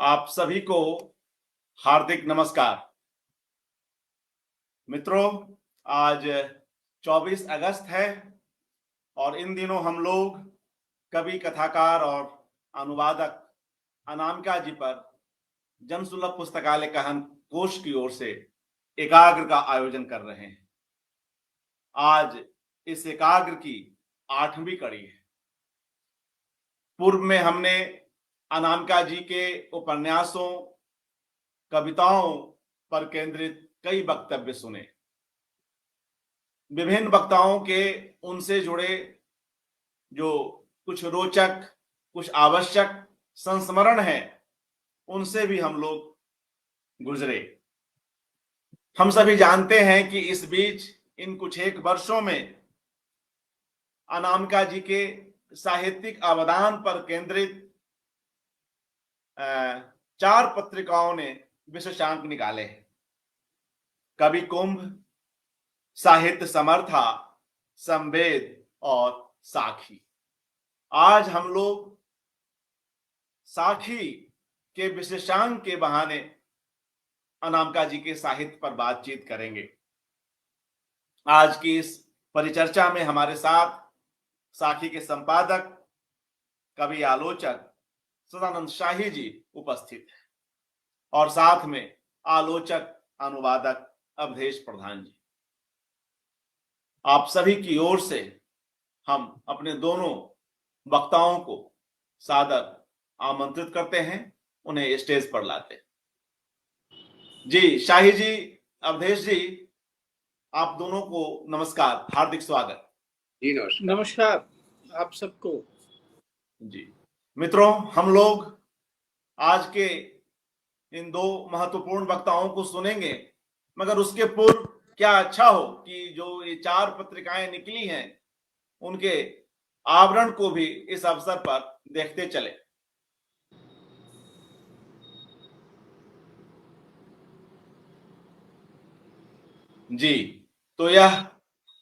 आप सभी को हार्दिक नमस्कार। मित्रों, आज 24 अगस्त है और इन दिनों हम लोग कवि, कथाकार और अनुवादक अनामिका जी पर जनसुलभ पुस्तकालय कहन कोश की ओर से एकाग्र का आयोजन कर रहे हैं। आज इस एकाग्र की 8वीं कड़ी है। पूर्व में हमने अनामिका जी के उपन्यासों, कविताओं पर केंद्रित कई वक्तव्य सुने। विभिन्न वक्ताओं के उनसे जुड़े जो कुछ रोचक, कुछ आवश्यक संस्मरण है, उनसे भी हम लोग गुजरे। हम सभी जानते हैं कि इस बीच इन कुछ एक वर्षों में अनामिका जी के साहित्यिक अवदान पर केंद्रित 4 पत्रिकाओं ने विशेषांक निकाले हैं। कवि कुंभ, साहित्य समर्था, संवेद और साखी। आज हम लोग साखी के विशेषांक के बहाने अनामिका जी के साहित्य पर बातचीत करेंगे। आज की इस परिचर्चा में हमारे साथ साखी के संपादक, कवि आलोचक सदानंद शाही जी उपस्थित हैं और साथ में आलोचक, अनुवादक अवधेश प्रधान जी। आप सभी की ओर से हम अपने दोनों वक्ताओं को सादर आमंत्रित करते हैं, उन्हें स्टेज पर लाते हैं। जी शाही जी, अवधेश जी, आप दोनों को नमस्कार, हार्दिक स्वागत। जी नमस्कार आप सबको। जी मित्रों, हम लोग आज के इन 2 महत्वपूर्ण वक्ताओं को सुनेंगे, मगर उसके पूर्व क्या अच्छा हो कि जो ये 4 पत्रिकाएं निकली हैं, उनके आवरण को भी इस अवसर पर देखते चले। जी, तो यह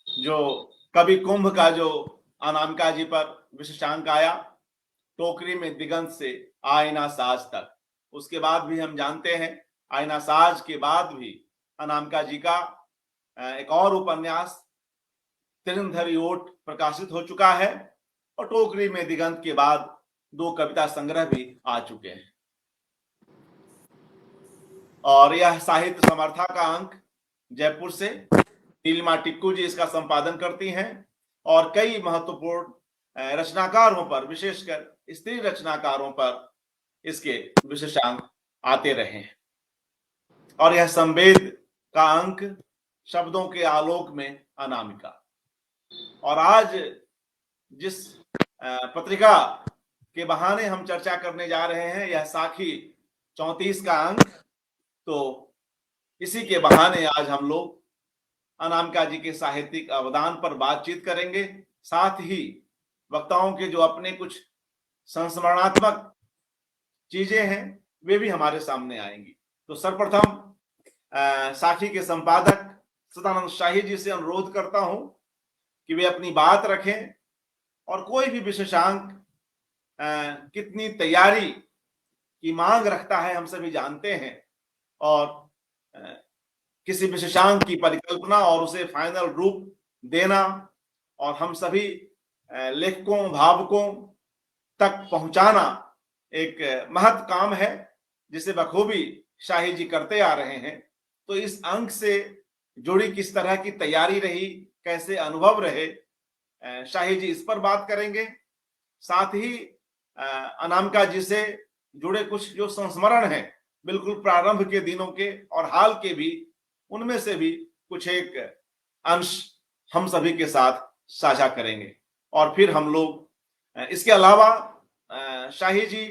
जो कवि कुंभ का जो अनामिका जी पर विशेषांक आया, टोकरी में दिगंत से आईना साज तक, उसके बाद भी हम जानते हैं आईना साज के बाद भी अनामिका जी का एक और उपन्यास तिरंधरी ओट प्रकाशित हो चुका है और टोकरी में दिगंत के बाद 2 कविता संग्रह भी आ चुके हैं। और यह साहित्य समर्था का अंक जयपुर से नीलिमा टिक्कू जी इसका संपादन करती हैं और कई महत्वपूर्ण रचनाकारों पर, विशेषकर स्त्री रचनाकारों पर इसके विशेषांक आते रहे हैं। और यह संवेद का अंक शब्दों के आलोक में अनामिका। और आज जिस पत्रिका के बहाने हम चर्चा करने जा रहे हैं, यह साखी 34 का अंक, तो इसी के बहाने आज हम लोग अनामिका जी के साहित्यिक अवदान पर बातचीत करेंगे। साथ ही वक्ताओं के जो अपने कुछ संस्मरणात्मक चीजें हैं, वे भी हमारे सामने आएंगी। तो सर्वप्रथम साखी के संपादक सदानंद शाही जी से अनुरोध करता हूं कि वे अपनी बात रखें और कोई भी विशेषांक कितनी तैयारी की मांग रखता है हम सभी जानते हैं, और किसी विशेषांक की परिकल्पना और उसे फाइनल रूप देना और हम सभी लेखकों, भावकों तक पहुंचाना एक महत् काम है, जिसे बखूबी शाही जी करते आ रहे हैं। तो इस अंक से जुड़ी किस तरह की तैयारी रही, कैसे अनुभव रहे, शाही जी इस पर बात करेंगे। साथ ही अनामिका जी से जुड़े कुछ जो संस्मरण है, बिल्कुल प्रारंभ के दिनों के और हाल के भी, उनमें से भी कुछ एक अंश हम सभी के साथ साझा करेंगे। और फिर हम लोग इसके अलावा शाही जी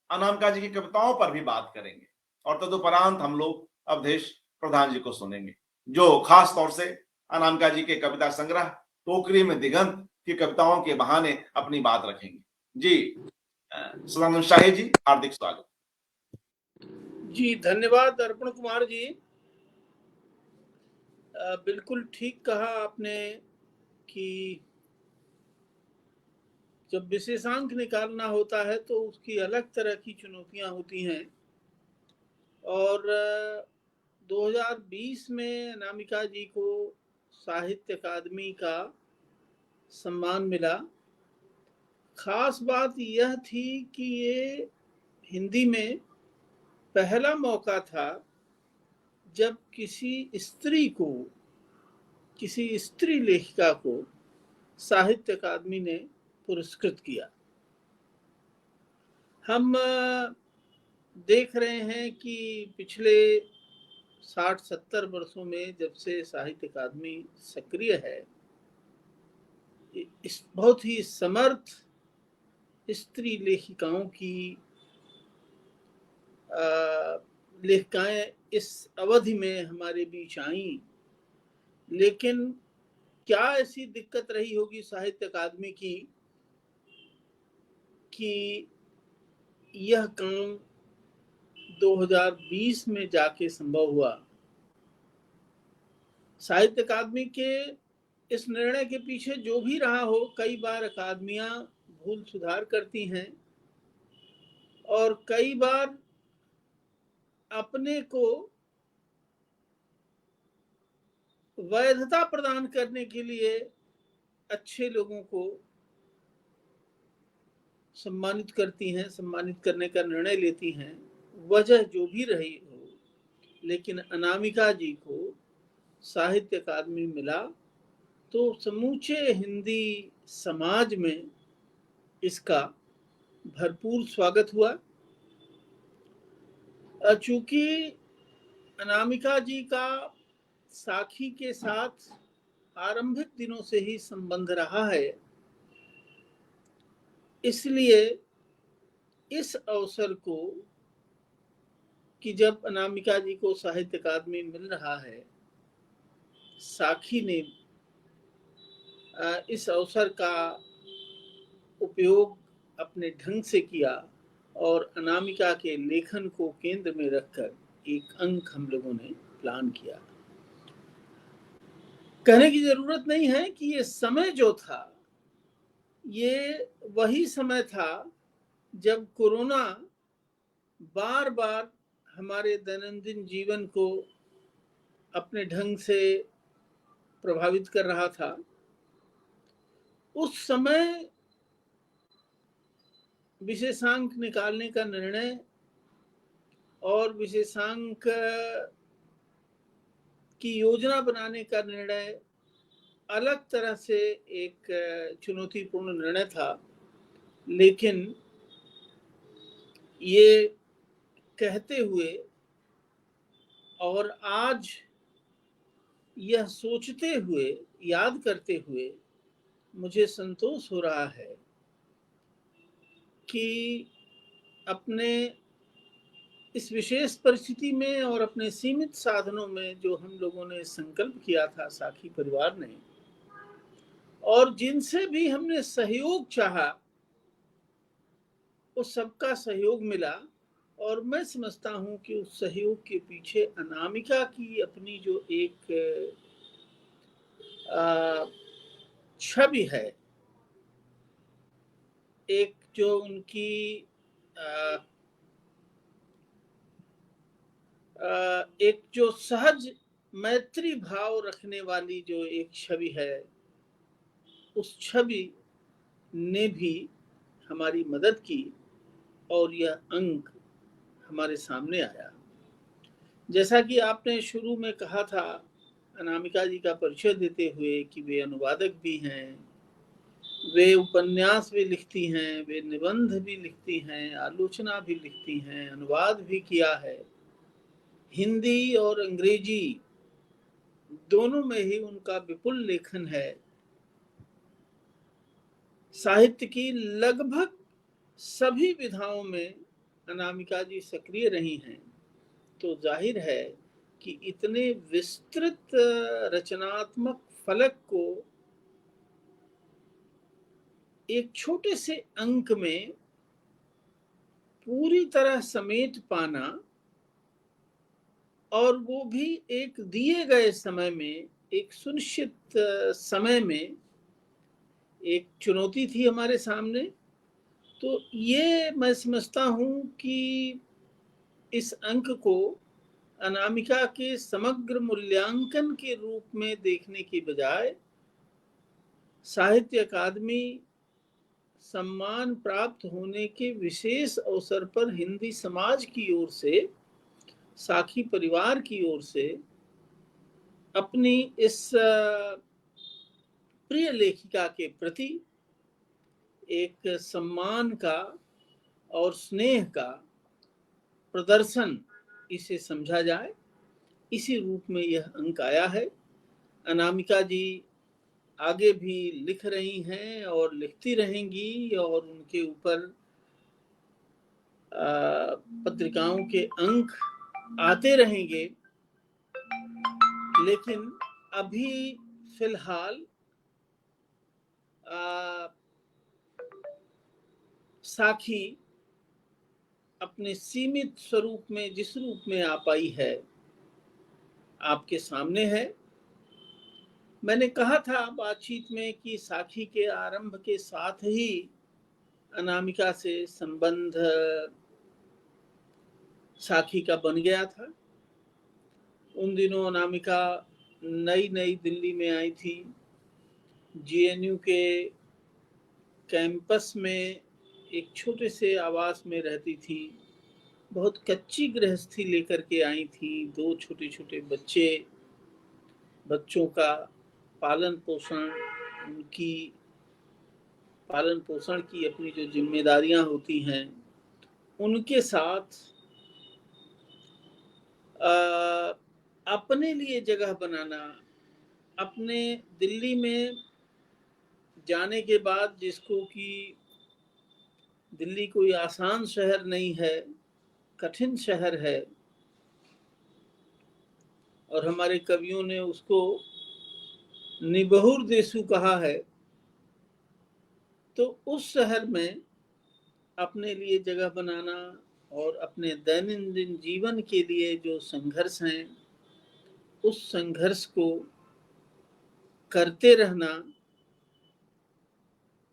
अनामिका जी की कविताओं पर भी बात करेंगे और तदुपरांत हम लोग अवधेश प्रधान जी को सुनेंगे, जो खास तौर से अनामिका जी के कविता संग्रह टोकरी में दिगंत की कविताओं के बहाने अपनी बात रखेंगे। जी सदानंद शाही जी, हार्दिक स्वागत। जी धन्यवाद अर्पण कुमार जी। बिल्कुल ठीक कहा आपने कि जब विशेषांक निकालना होता है तो उसकी अलग तरह की चुनौतियां होती हैं। और 2020 में अनामिका जी को साहित्य अकादमी का सम्मान मिला। खास बात यह थी कि ये हिंदी में पहला मौका था जब किसी स्त्री लेखिका को साहित्य अकादमी ने पुरस्कृत किया। हम देख रहे हैं कि पिछले 60-70 वर्षों में जब से साहित्य अकादमी सक्रिय है, इस बहुत ही समर्थ स्त्री लेखिकाओं की लेखिकाएं इस अवधि में हमारे बीच आईं। लेकिन क्या ऐसी दिक्कत रही होगी साहित्य अकादमी की कि यह काम 2020 में जाके संभव हुआ। साहित्य अकादमी के इस निर्णय के पीछे जो भी रहा हो, कई बार अकादमियां भूल सुधार करती हैं और कई बार अपने को वैधता प्रदान करने के लिए अच्छे लोगों को सम्मानित करती हैं, सम्मानित करने का निर्णय लेती हैं, वजह जो भी रही हो। लेकिन अनामिका जी को साहित्य अकादमी मिला तो समूचे हिंदी समाज में इसका भरपूर स्वागत हुआ। चूंकि अनामिका जी का साखी के साथ आरंभिक दिनों से ही संबंध रहा है, इसलिए इस अवसर को कि जब अनामिका जी को साहित्य अकादमी मिल रहा है, साखी ने इस अवसर का उपयोग अपने ढंग से किया और अनामिका के लेखन को केंद्र में रखकर एक अंक हम लोगों ने प्लान किया। कहने की जरूरत नहीं है कि ये समय जो था, ये वही समय था जब कोरोना बार बार हमारे दैनंदिन जीवन को अपने ढंग से प्रभावित कर रहा था। उस समय विशेषांक निकालने का निर्णय और विशेषांक की योजना बनाने का निर्णय अलग तरह से एक चुनौतीपूर्ण निर्णय था। लेकिन ये कहते हुए और आज यह सोचते हुए, याद करते हुए मुझे संतोष हो रहा है कि अपने इस विशेष परिस्थिति में और अपने सीमित साधनों में जो हम लोगों ने संकल्प किया था, साखी परिवार ने, और जिनसे भी हमने सहयोग चाहा, उस सबका सहयोग मिला। और मैं समझता हूं कि उस सहयोग के पीछे अनामिका की अपनी जो एक छवि है, एक जो उनकी एक जो सहज मैत्री भाव रखने वाली जो एक छवि है, उस छवि ने भी हमारी मदद की और यह अंक हमारे सामने आया। जैसा कि आपने शुरू में कहा था अनामिका जी का परिचय देते हुए कि वे अनुवादक भी हैं, वे उपन्यास भी लिखती हैं, वे निबंध भी लिखती हैं, आलोचना भी लिखती हैं, अनुवाद भी किया है। हिंदी और अंग्रेजी दोनों में ही उनका विपुल लेखन है। साहित्य की लगभग सभी विधाओं में अनामिका जी सक्रिय रही हैं। तो जाहिर है कि इतने विस्तृत रचनात्मक फलक को एक छोटे से अंक में पूरी तरह समेट पाना, और वो भी एक दिए गए समय में, एक सुनिश्चित समय में, एक चुनौती थी हमारे सामने। तो ये मैं समझता हूं कि इस अंक को अनामिका के समग्र मूल्यांकन के रूप में देखने की बजाय साहित्य अकादमी सम्मान प्राप्त होने के विशेष अवसर पर हिंदी समाज की ओर से, साखी परिवार की ओर से अपनी इस प्रिय लेखिका के प्रति एक सम्मान का और स्नेह का प्रदर्शन इसे समझा जाए, इसी रूप में यह अंक आया है। अनामिका जी आगे भी लिख रही हैं और लिखती रहेंगी और उनके ऊपर पत्रिकाओं के अंक आते रहेंगे, लेकिन अभी फिलहाल साखी अपने सीमित स्वरूप में, जिस रूप में आ पाई है, आपके सामने है। मैंने कहा था बातचीत में कि साखी के आरंभ के साथ ही अनामिका से संबंध साखी का बन गया था। उन दिनों अनामिका नई नई दिल्ली में आई थी, जेएनयू के कैंपस में एक छोटे से आवास में रहती थी, बहुत कच्ची गृहस्थी लेकर के आई थी। 2 छोटे छोटे बच्चों का पालन पोषण की अपनी जो जिम्मेदारियां होती हैं, उनके साथ अपने लिए जगह बनाना, अपने दिल्ली में जाने के बाद, जिसको कि दिल्ली कोई आसान शहर नहीं है, कठिन शहर है, और हमारे कवियों ने उसको निबहुर देशु कहा है। तो उस शहर में अपने लिए जगह बनाना और अपने दैनंदिन जीवन के लिए जो संघर्ष हैं, उस संघर्ष को करते रहना,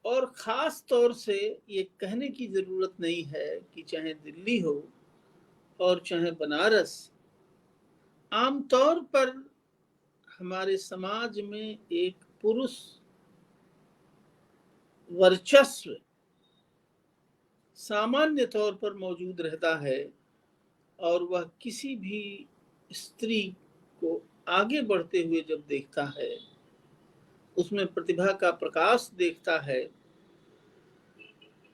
और खास तौर से ये कहने की जरूरत नहीं है कि चाहे दिल्ली हो और चाहे बनारस, आमतौर पर हमारे समाज में एक पुरुष वर्चस्व सामान्य तौर पर मौजूद रहता है, और वह किसी भी स्त्री को आगे बढ़ते हुए जब देखता है, उसमें प्रतिभा का प्रकाश देखता है,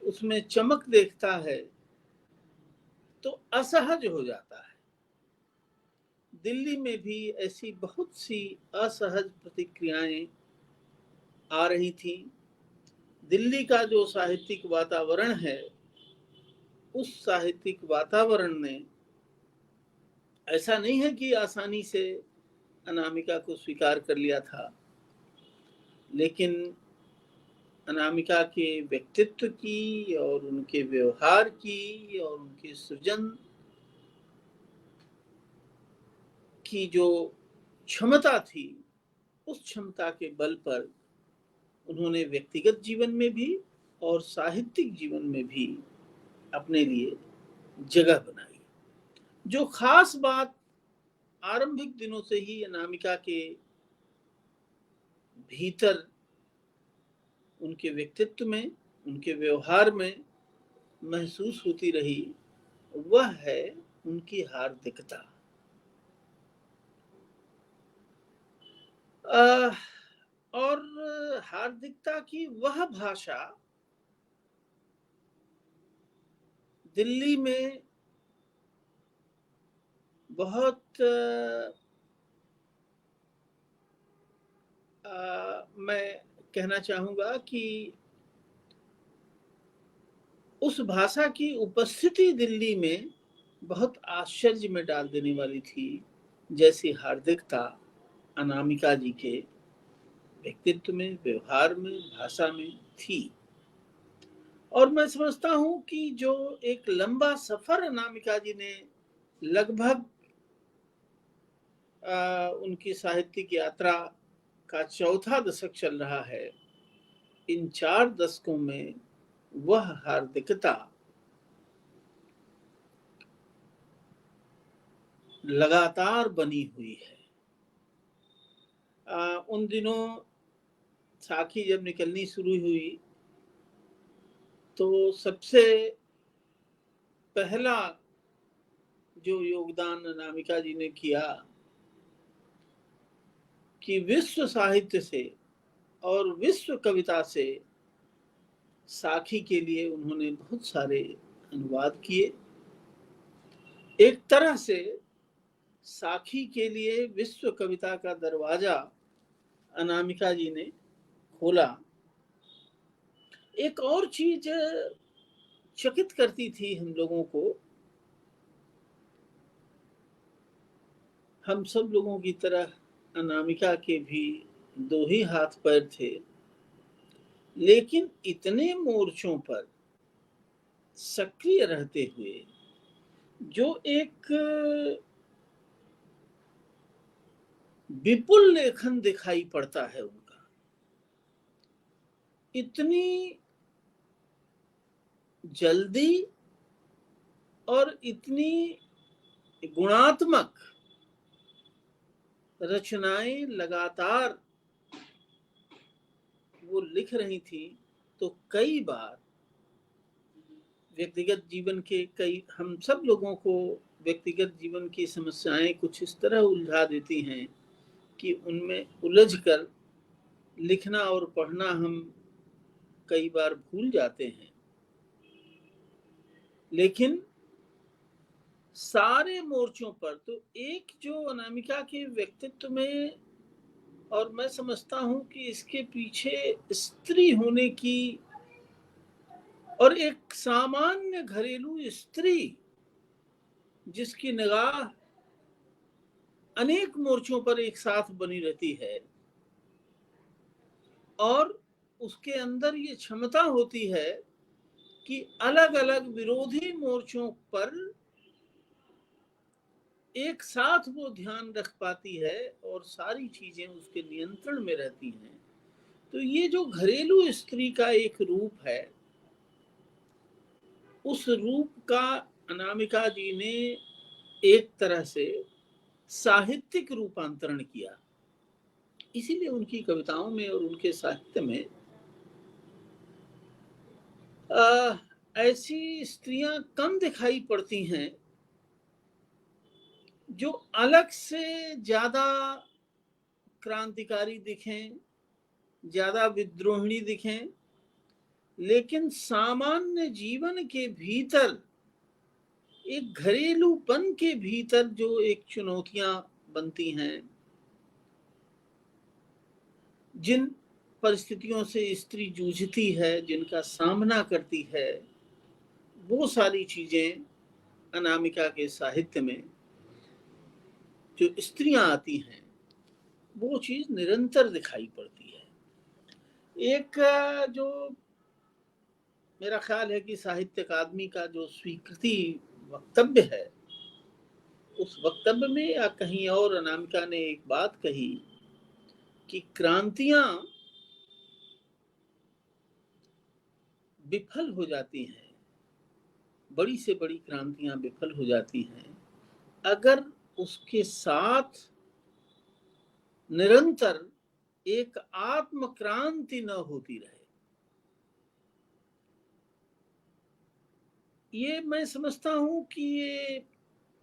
उसमें चमक देखता है, तो असहज हो जाता है। दिल्ली में भी ऐसी बहुत सी असहज प्रतिक्रियाएं आ रही थी। दिल्ली का जो साहित्यिक वातावरण है, उस साहित्यिक वातावरण ने ऐसा नहीं है कि आसानी से अनामिका को स्वीकार कर लिया था, लेकिन अनामिका के व्यक्तित्व की और उनके व्यवहार की और उनके सृजन की जो क्षमता थी, उस क्षमता के बल पर उन्होंने व्यक्तिगत जीवन में भी और साहित्यिक जीवन में भी अपने लिए जगह बनाई। जो खास बात आरंभिक दिनों से ही अनामिका के भीतर, उनके व्यक्तित्व में, उनके व्यवहार में महसूस होती रही, वह है उनकी हार्दिकता। और हार्दिकता की वह भाषा दिल्ली में बहुत मैं कहना चाहूंगा कि उस भाषा की उपस्थिति दिल्ली में बहुत आश्चर्य में डाल देने वाली थी, जैसी हार्दिकता अनामिका जी के व्यक्तित्व में, व्यवहार में, भाषा में थी। और मैं समझता हूं कि जो एक लंबा सफर अनामिका जी ने, लगभग उनकी साहित्यिक यात्रा का 4था दशक चल रहा है, इन 4 दशकों में वह हार्दिकता लगातार बनी हुई है। उन दिनों साखी जब निकलनी शुरू हुई तो सबसे पहला जो योगदान अनामिका जी ने किया कि विश्व साहित्य से और विश्व कविता से साखी के लिए उन्होंने बहुत सारे अनुवाद किए। एक तरह से साखी के लिए विश्व कविता का दरवाजा अनामिका जी ने खोला। एक और चीज चकित करती थी हम लोगों को, हम सब लोगों की तरह अनामिका के भी दो ही हाथ पैर थे, लेकिन इतने मोर्चों पर सक्रिय रहते हुए जो एक विपुल लेखन दिखाई पड़ता है उनका, इतनी जल्दी और इतनी गुणात्मक रचनाएं लगातार वो लिख रही थी। तो कई बार व्यक्तिगत जीवन के हम सब लोगों को व्यक्तिगत जीवन की समस्याएं कुछ इस तरह उलझा देती हैं कि उनमें उलझकर लिखना और पढ़ना हम कई बार भूल जाते हैं। लेकिन सारे मोर्चों पर तो एक जो अनामिका के व्यक्तित्व में, और मैं समझता हूं कि इसके पीछे स्त्री होने की और एक सामान्य घरेलू स्त्री जिसकी निगाह अनेक मोर्चों पर एक साथ बनी रहती है और उसके अंदर ये क्षमता होती है कि अलग अलग विरोधी मोर्चों पर एक साथ वो ध्यान रख पाती है और सारी चीजें उसके नियंत्रण में रहती हैं। तो ये जो घरेलू स्त्री का एक रूप है, उस रूप का अनामिका जी ने एक तरह से साहित्यिक रूपांतरण किया। इसीलिए उनकी कविताओं में और उनके साहित्य में ऐसी स्त्रियां कम दिखाई पड़ती हैं जो अलग से ज्यादा क्रांतिकारी दिखें, ज्यादा विद्रोहिणी दिखें, लेकिन सामान्य जीवन के भीतर एक घरेलूपन के भीतर जो एक चुनौतियां बनती हैं, जिन परिस्थितियों से स्त्री जूझती है, जिनका सामना करती है, वो सारी चीजें अनामिका के साहित्य में जो स्त्रियां आती हैं वो चीज निरंतर दिखाई पड़ती है। एक जो मेरा ख्याल है कि साहित्य अकादमी का जो स्वीकृति वक्तव्य है, उस वक्तव्य में या कहीं और अनामिका ने एक बात कही कि क्रांतियां विफल हो जाती हैं, बड़ी से बड़ी क्रांतियां विफल हो जाती हैं अगर उसके साथ निरंतर एक आत्म क्रांति न होती रहे। ये मैं समझता हूं कि ये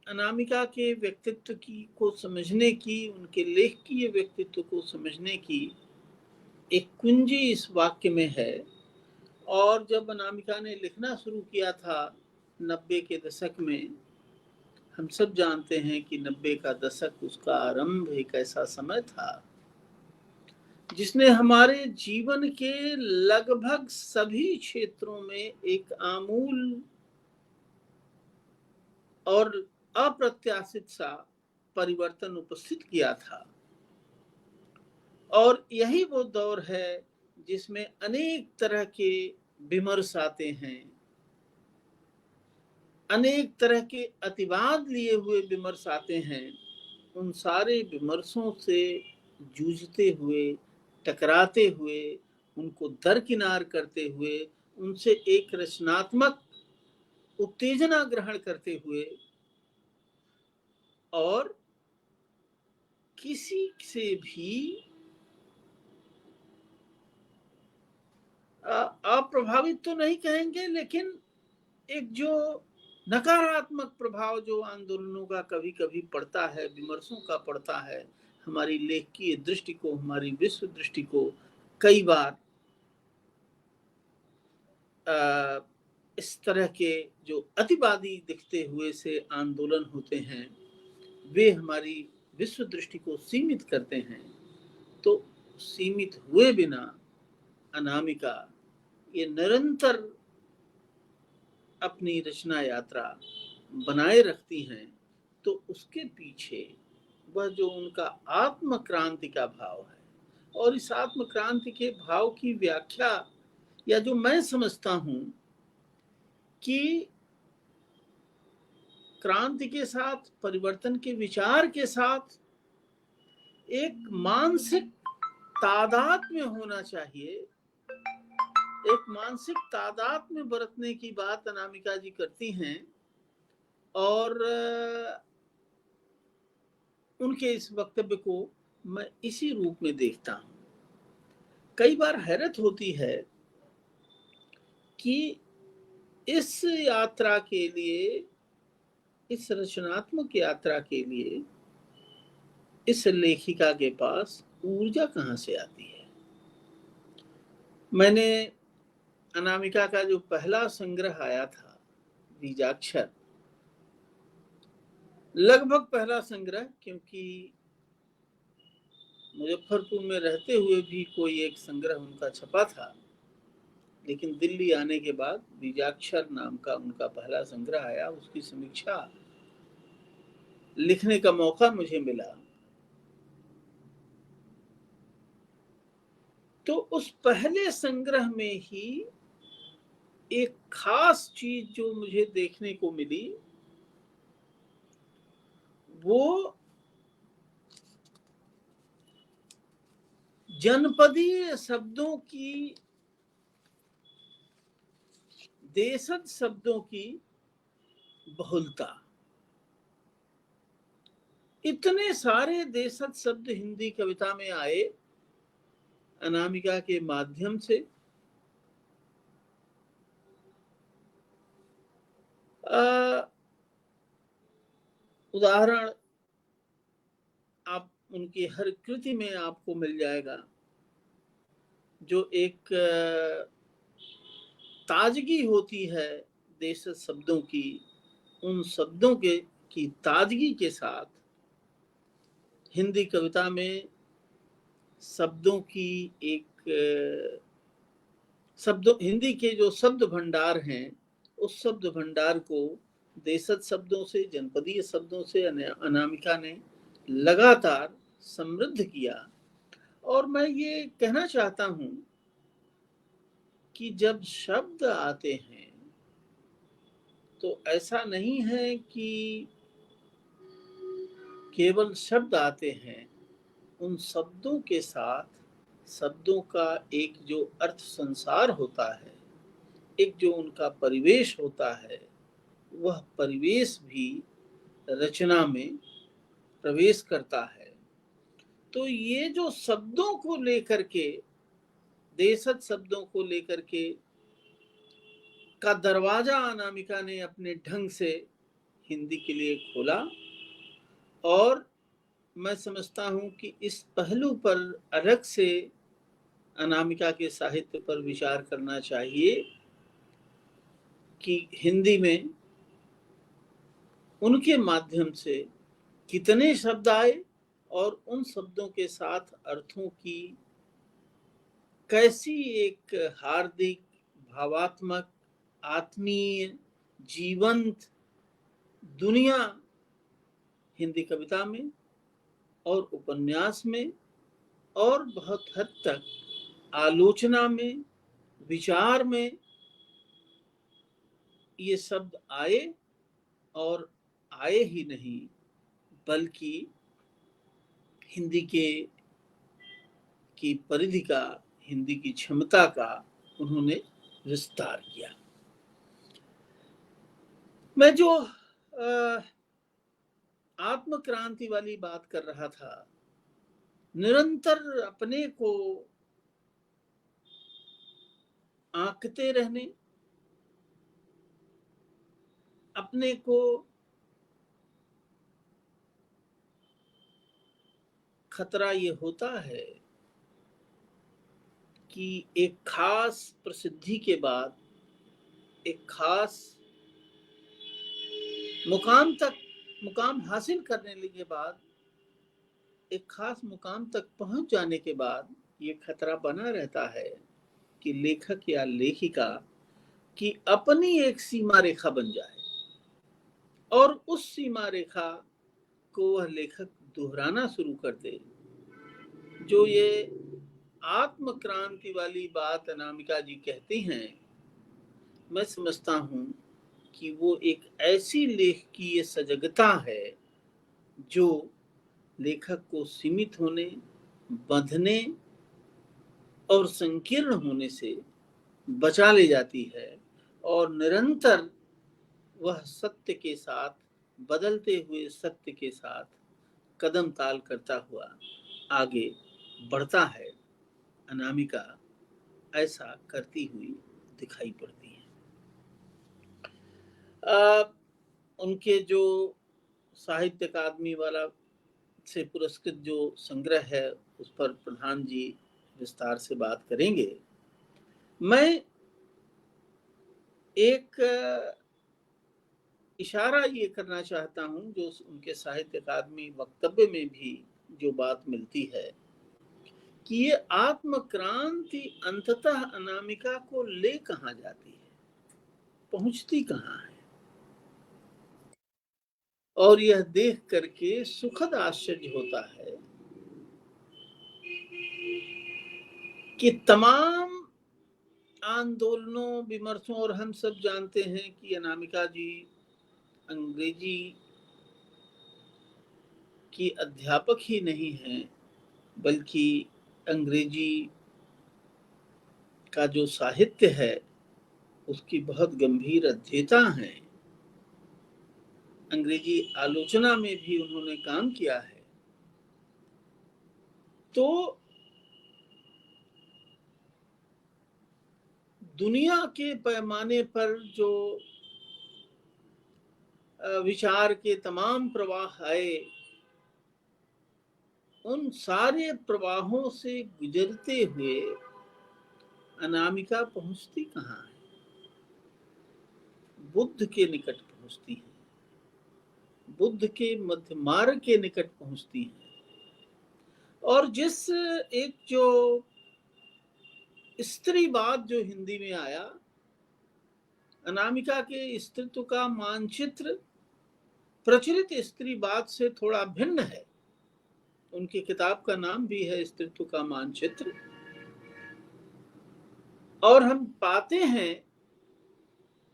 अनामिका के व्यक्तित्व की को समझने की, उनके लेख की ये व्यक्तित्व को समझने की एक कुंजी इस वाक्य में है। और जब अनामिका ने लिखना शुरू किया था 90 के दशक में, हम सब जानते हैं कि 90 का दशक, उसका आरंभ एक ऐसा समय था जिसने हमारे जीवन के लगभग सभी क्षेत्रों में एक आमूल और अप्रत्याशित सा परिवर्तन उपस्थित किया था। और यही वो दौर है जिसमें अनेक तरह के विमर्श आते हैं, अनेक तरह के अतिवाद लिए हुए विमर्श आते हैं। उन सारे विमर्शों से जूझते हुए, टकराते हुए, उनको दरकिनार करते हुए, उनसे एक रचनात्मक उत्तेजना ग्रहण करते हुए और किसी से भी अप्रभावित तो नहीं कहेंगे, लेकिन एक जो नकारात्मक प्रभाव जो आंदोलनों का कभी कभी पड़ता है, विमर्शों का पड़ता है, हमारी लेखकीय दृष्टि को, हमारी विश्व दृष्टि को कई बार इस तरह के जो अतिवादी दिखते हुए से आंदोलन होते हैं, वे हमारी विश्व दृष्टि को सीमित करते हैं। तो सीमित हुए बिना अनामिका ये निरंतर अपनी रचना यात्रा बनाए रखती हैं। तो उसके पीछे वह जो उनका आत्म क्रांति का भाव है, और इस आत्म क्रांति के भाव की व्याख्या, या जो मैं समझता हूं कि क्रांति के साथ, परिवर्तन के विचार के साथ एक मानसिक तादात्म्य होना चाहिए। एक मानसिक तादात्म्य बरतने की बात अनामिका जी करती हैं, और उनके इस वक्तव्य को मैं इसी रूप में देखता हूं। कई बार हैरत होती है कि इस यात्रा के लिए, इस रचनात्मक यात्रा के लिए इस लेखिका के पास ऊर्जा कहां से आती है। मैंने अनामिका का जो पहला संग्रह आया था, बीजाक्षर, लगभग पहला संग्रह, क्योंकि मुजफ्फरपुर में रहते हुए भी कोई एक संग्रह उनका छपा था, लेकिन दिल्ली आने के बाद बीजाक्षर नाम का उनका पहला संग्रह आया। उसकी समीक्षा लिखने का मौका मुझे मिला। तो उस पहले संग्रह में ही एक खास चीज जो मुझे देखने को मिली, वो जनपदीय शब्दों की, देशज शब्दों की बहुलता। इतने सारे देशज शब्द हिंदी कविता में आए अनामिका के माध्यम से। उदाहरण आप उनकी हर कृति में आपको मिल जाएगा, जो एक ताजगी होती है देशज शब्दों की। उन शब्दों की ताजगी के साथ हिंदी कविता में शब्दों की एक हिंदी के जो शब्द भंडार हैं, उस शब्द भंडार को देशज शब्दों से, जनपदीय शब्दों से अनामिका ने लगातार समृद्ध किया। और मैं ये कहना चाहता हूं कि जब शब्द आते हैं तो ऐसा नहीं है कि केवल शब्द आते हैं, उन शब्दों के साथ शब्दों का एक जो अर्थ संसार होता है, एक जो उनका परिवेश होता है, वह परिवेश भी रचना में प्रवेश करता है। तो ये जो शब्दों को लेकर के, देशज शब्दों को लेकर के का दरवाजा अनामिका ने अपने ढंग से हिंदी के लिए खोला। और मैं समझता हूं कि इस पहलू पर अलग से अनामिका के साहित्य पर विचार करना चाहिए कि हिंदी में उनके माध्यम से कितने शब्द आए, और उन शब्दों के साथ अर्थों की कैसी एक हार्दिक, भावात्मक, आत्मीय, जीवंत दुनिया हिंदी कविता में और उपन्यास में और बहुत हद तक आलोचना में, विचार में ये शब्द आए। और आए ही नहीं, बल्कि हिंदी की परिधि का, हिंदी की क्षमता का उन्होंने विस्तार किया। मैं जो आत्म क्रांति वाली बात कर रहा था। निरंतर अपने को आंकते रहने, अपने को खतरा ये होता है कि एक खास प्रसिद्धि के बाद, एक खास मुकाम हासिल करने के बाद, एक खास मुकाम तक पहुंच जाने के बाद ये खतरा बना रहता है कि लेखक या लेखिका की अपनी एक सीमा रेखा बन जाए और उस सीमा रेखा को वह लेखक दोहराना शुरू कर दे। जो ये आत्म क्रांति वाली बात अनामिका जी कहती हैं, मैं समझता हूं कि वो एक ऐसी लेखकीय सजगता है जो लेखक को सीमित होने, बंधने और संकीर्ण होने से बचा ले जाती है और निरंतर वह सत्य के साथ, बदलते हुए सत्य के साथ कदम ताल करता हुआ आगे बढ़ता है। अनामिका ऐसा करती हुई दिखाई पड़ती है। उनके जो साहित्य अकादमी वाला से पुरस्कृत जो संग्रह है उस पर प्रधान जी विस्तार से बात करेंगे। मैं एक इशारा ये करना चाहता हूं जो उनके साहित्य अकादमी वक्तव्य में भी जो बात मिलती है कि ये आत्म क्रांति अंततः अनामिका को ले कहां जाती है, पहुंचती कहां है। और यह देख करके सुखद आश्चर्य होता है कि तमाम आंदोलनों, विमर्शों, और हम सब जानते हैं कि अनामिका जी अंग्रेजी की अध्यापक ही नहीं हैं, बल्कि अंग्रेजी का जो साहित्य है उसकी बहुत गंभीर अध्येता हैं। अंग्रेजी आलोचना में भी उन्होंने काम किया है। तो दुनिया के पैमाने पर जो विचार के तमाम प्रवाह आए, उन सारे प्रवाहों से गुजरते हुए अनामिका पहुंचती कहां है? बुद्ध के निकट पहुंचती है, बुद्ध के मध्य मार्ग के निकट पहुंचती है। और जिस एक जो स्त्रीवाद जो हिंदी में आया, अनामिका के स्त्रीत्व का मानचित्र प्रचलित स्त्रीवाद से थोड़ा भिन्न है। उनकी किताब का नाम भी है स्त्रीत्व का मानचित्र। और हम पाते हैं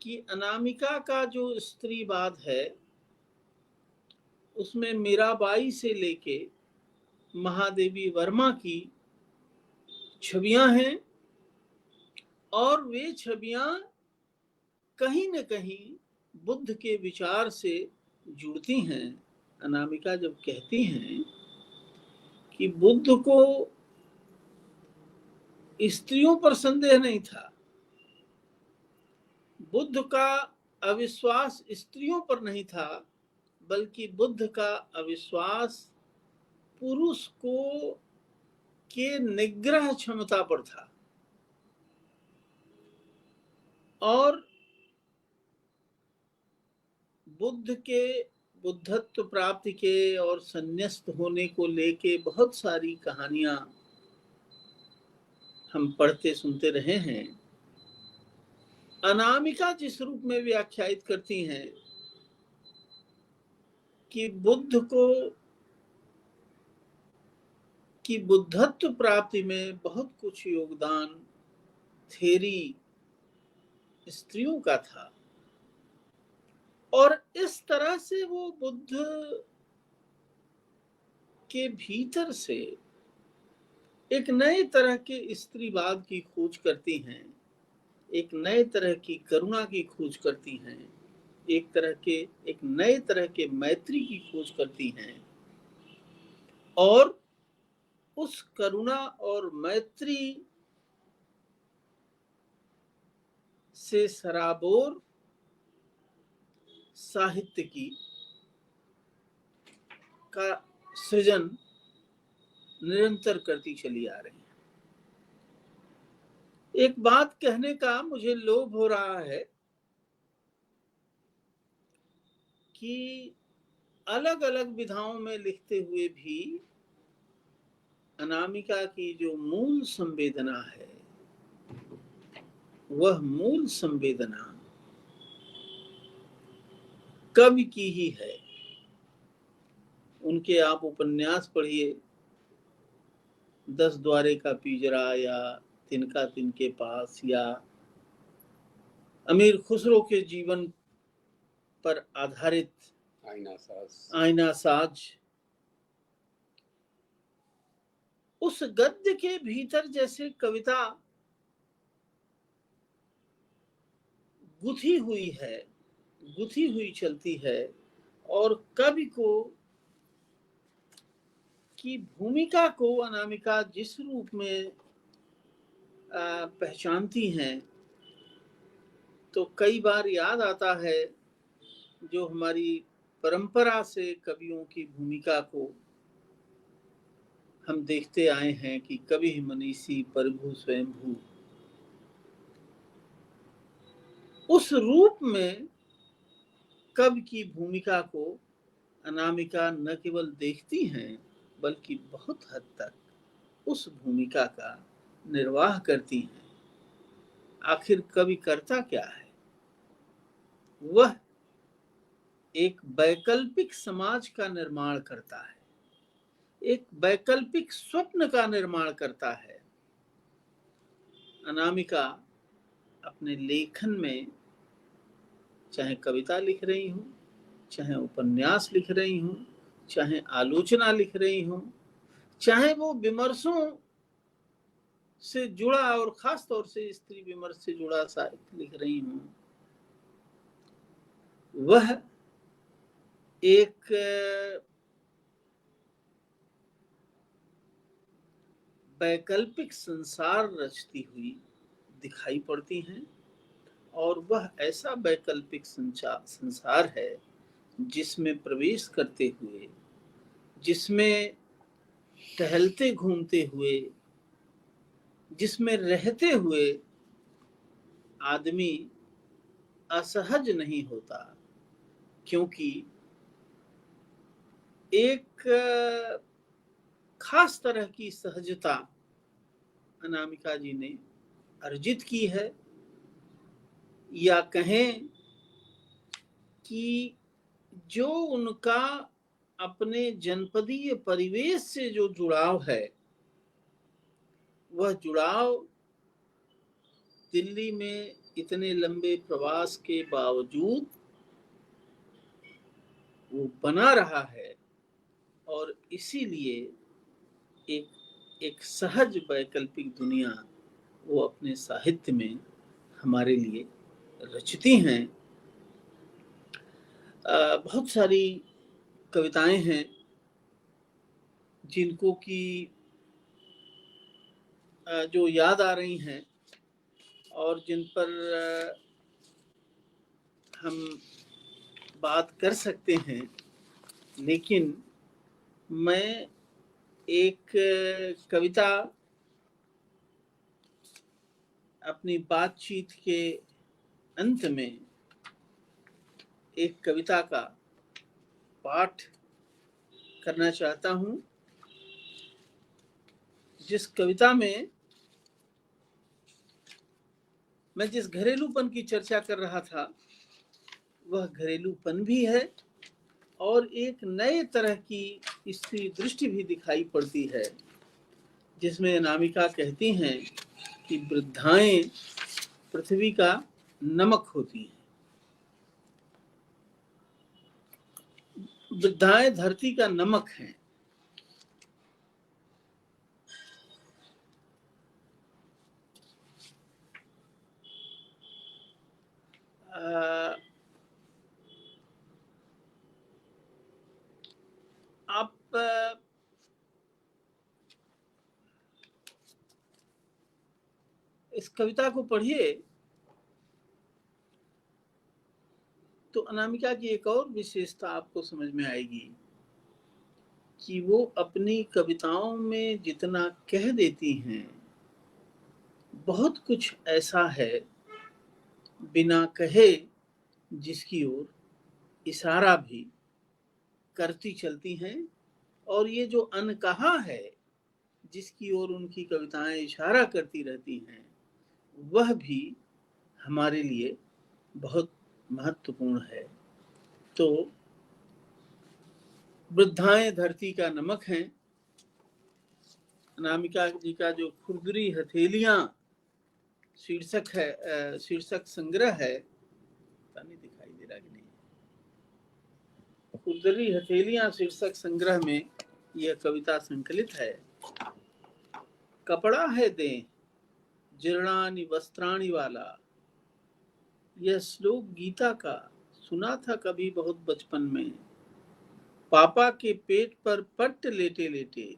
कि अनामिका का जो स्त्रीवाद है उसमें मीराबाई से लेके महादेवी वर्मा की छवियां हैं और वे छवियां कहीं न कहीं बुद्ध के विचार से जुड़ती हैं। अनामिका जब कहती हैं कि बुद्ध को स्त्रियों पर संदेह नहीं था, बुद्ध का अविश्वास स्त्रियों पर नहीं था, बल्कि बुद्ध का अविश्वास पुरुष को के निग्रह क्षमता पर था। और बुद्ध के बुद्धत्व प्राप्ति के और संन्यास्त होने को लेके बहुत सारी कहानियां हम पढ़ते सुनते रहे हैं। अनामिका जिस रूप में व्याख्यायित करती हैं कि बुद्ध को की बुद्धत्व प्राप्ति में बहुत कुछ योगदान थेरी स्त्रियों का था, और इस तरह से वो बुद्ध के भीतर से एक नए तरह के स्त्रीवाद की खोज करती हैं, एक नए तरह की करुणा की खोज करती हैं, एक नए तरह के मैत्री की खोज करती हैं और उस करुणा और मैत्री से सराबोर साहित्य का सृजन निरंतर करती चली आ रही है। एक बात कहने का मुझे लोभ हो रहा है कि अलग अलग विधाओं में लिखते हुए भी अनामिका की जो मूल संवेदना है, वह मूल संवेदना कवि की ही है। उनके आप उपन्यास पढ़िए, 10 द्वारे का पिंजरा या तिनका तिनके पास, या अमीर खुसरो के जीवन पर आधारित आईना साज। उस गद्य के भीतर जैसे कविता गुथी हुई चलती है और कवि को की भूमिका को अनामिका जिस रूप में पहचानती हैं, तो कई बार याद आता है जो हमारी परंपरा से कवियों की भूमिका को हम देखते आए हैं कि कवि मनीषी प्रभु स्वयंभू। उस रूप में कवि की भूमिका को अनामिका न केवल देखती हैं बल्कि बहुत हद तक उस भूमिका का निर्वाह करती हैं। आखिर कवि करता क्या है? वह एक वैकल्पिक समाज का निर्माण करता है, एक वैकल्पिक स्वप्न का निर्माण करता है। अनामिका अपने लेखन में, चाहे कविता लिख रही हूं, चाहे उपन्यास लिख रही हूं, चाहे आलोचना लिख रही हूं, चाहे वो विमर्शों से जुड़ा और खास तौर से स्त्री विमर्श से जुड़ा साहित्य लिख रही हूं, वह एक वैकल्पिक संसार रचती हुई दिखाई पड़ती हैं। और वह ऐसा वैकल्पिक संसार है जिसमें प्रवेश करते हुए, जिसमें टहलते घूमते हुए, जिसमें रहते हुए आदमी असहज नहीं होता, क्योंकि एक खास तरह की सहजता अनामिका जी ने अर्जित की है, या कहें कि जो उनका अपने जनपदीय परिवेश से जो जुड़ाव है, वह जुड़ाव दिल्ली में इतने लंबे प्रवास के बावजूद वो बना रहा है, और इसीलिए एक सहज वैकल्पिक दुनिया वो अपने साहित्य में हमारे लिए रचती हैं। बहुत सारी कविताएं हैं जिनको कि जो याद आ रही हैं और जिन पर हम बात कर सकते हैं, लेकिन मैं एक कविता अपनी बातचीत के अंत में एक कविता का पाठ करना चाहता हूं, जिस कविता में मैं जिस घरेलूपन की चर्चा कर रहा था, वह घरेलूपन भी है और एक नए तरह की स्त्री दृष्टि भी दिखाई पड़ती है, जिसमें अनामिका कहती हैं कि वृद्धाएं पृथ्वी का नमक होती हैं, वृद्धाएं धरती का नमक हैं। इस कविता को पढ़िए तो अनामिका की एक और विशेषता आपको समझ में आएगी कि वो अपनी कविताओं में जितना कह देती हैं, बहुत कुछ ऐसा है बिना कहे जिसकी ओर इशारा भी करती चलती हैं, और ये जो अनकहा है जिसकी ओर उनकी कविताएं इशारा करती रहती हैं, वह भी हमारे लिए बहुत महत्वपूर्ण है। तो वृद्धाएं धरती का नमक हैं, अनामिका जी का जो खुरदरी हथेलियां शीर्षक है, शीर्षक संग्रह है, पता नहीं दिखाई दे रहा कि नहीं, खुरदरी हथेलियां शीर्षक संग्रह में यह कविता संकलित है। कपड़ा है दें जीर्णानि वस्त्राणि वाला, यह श्लोक गीता का सुना था कभी बहुत बचपन में। पापा के पेट पर पट्ट लेटे लेटे,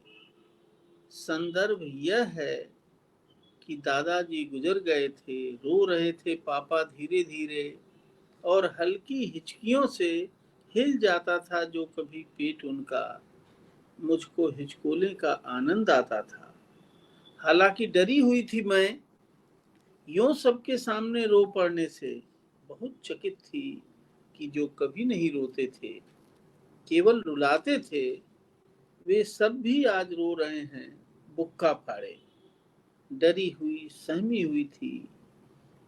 संदर्भ यह है कि दादाजी गुजर गए थे, रो रहे थे पापा धीरे धीरे, और हल्की हिचकियों से हिल जाता था जो कभी पेट उनका, मुझको हिचकोले का आनंद आता था। हालांकि डरी हुई थी मैं यूं सबके सामने रो पड़ने से, बहुत चकित थी कि जो कभी नहीं रोते थे, केवल रुलाते थे, वे सब भी आज रो रहे हैं बुक्का फाड़े। डरी हुई सहमी हुई थी,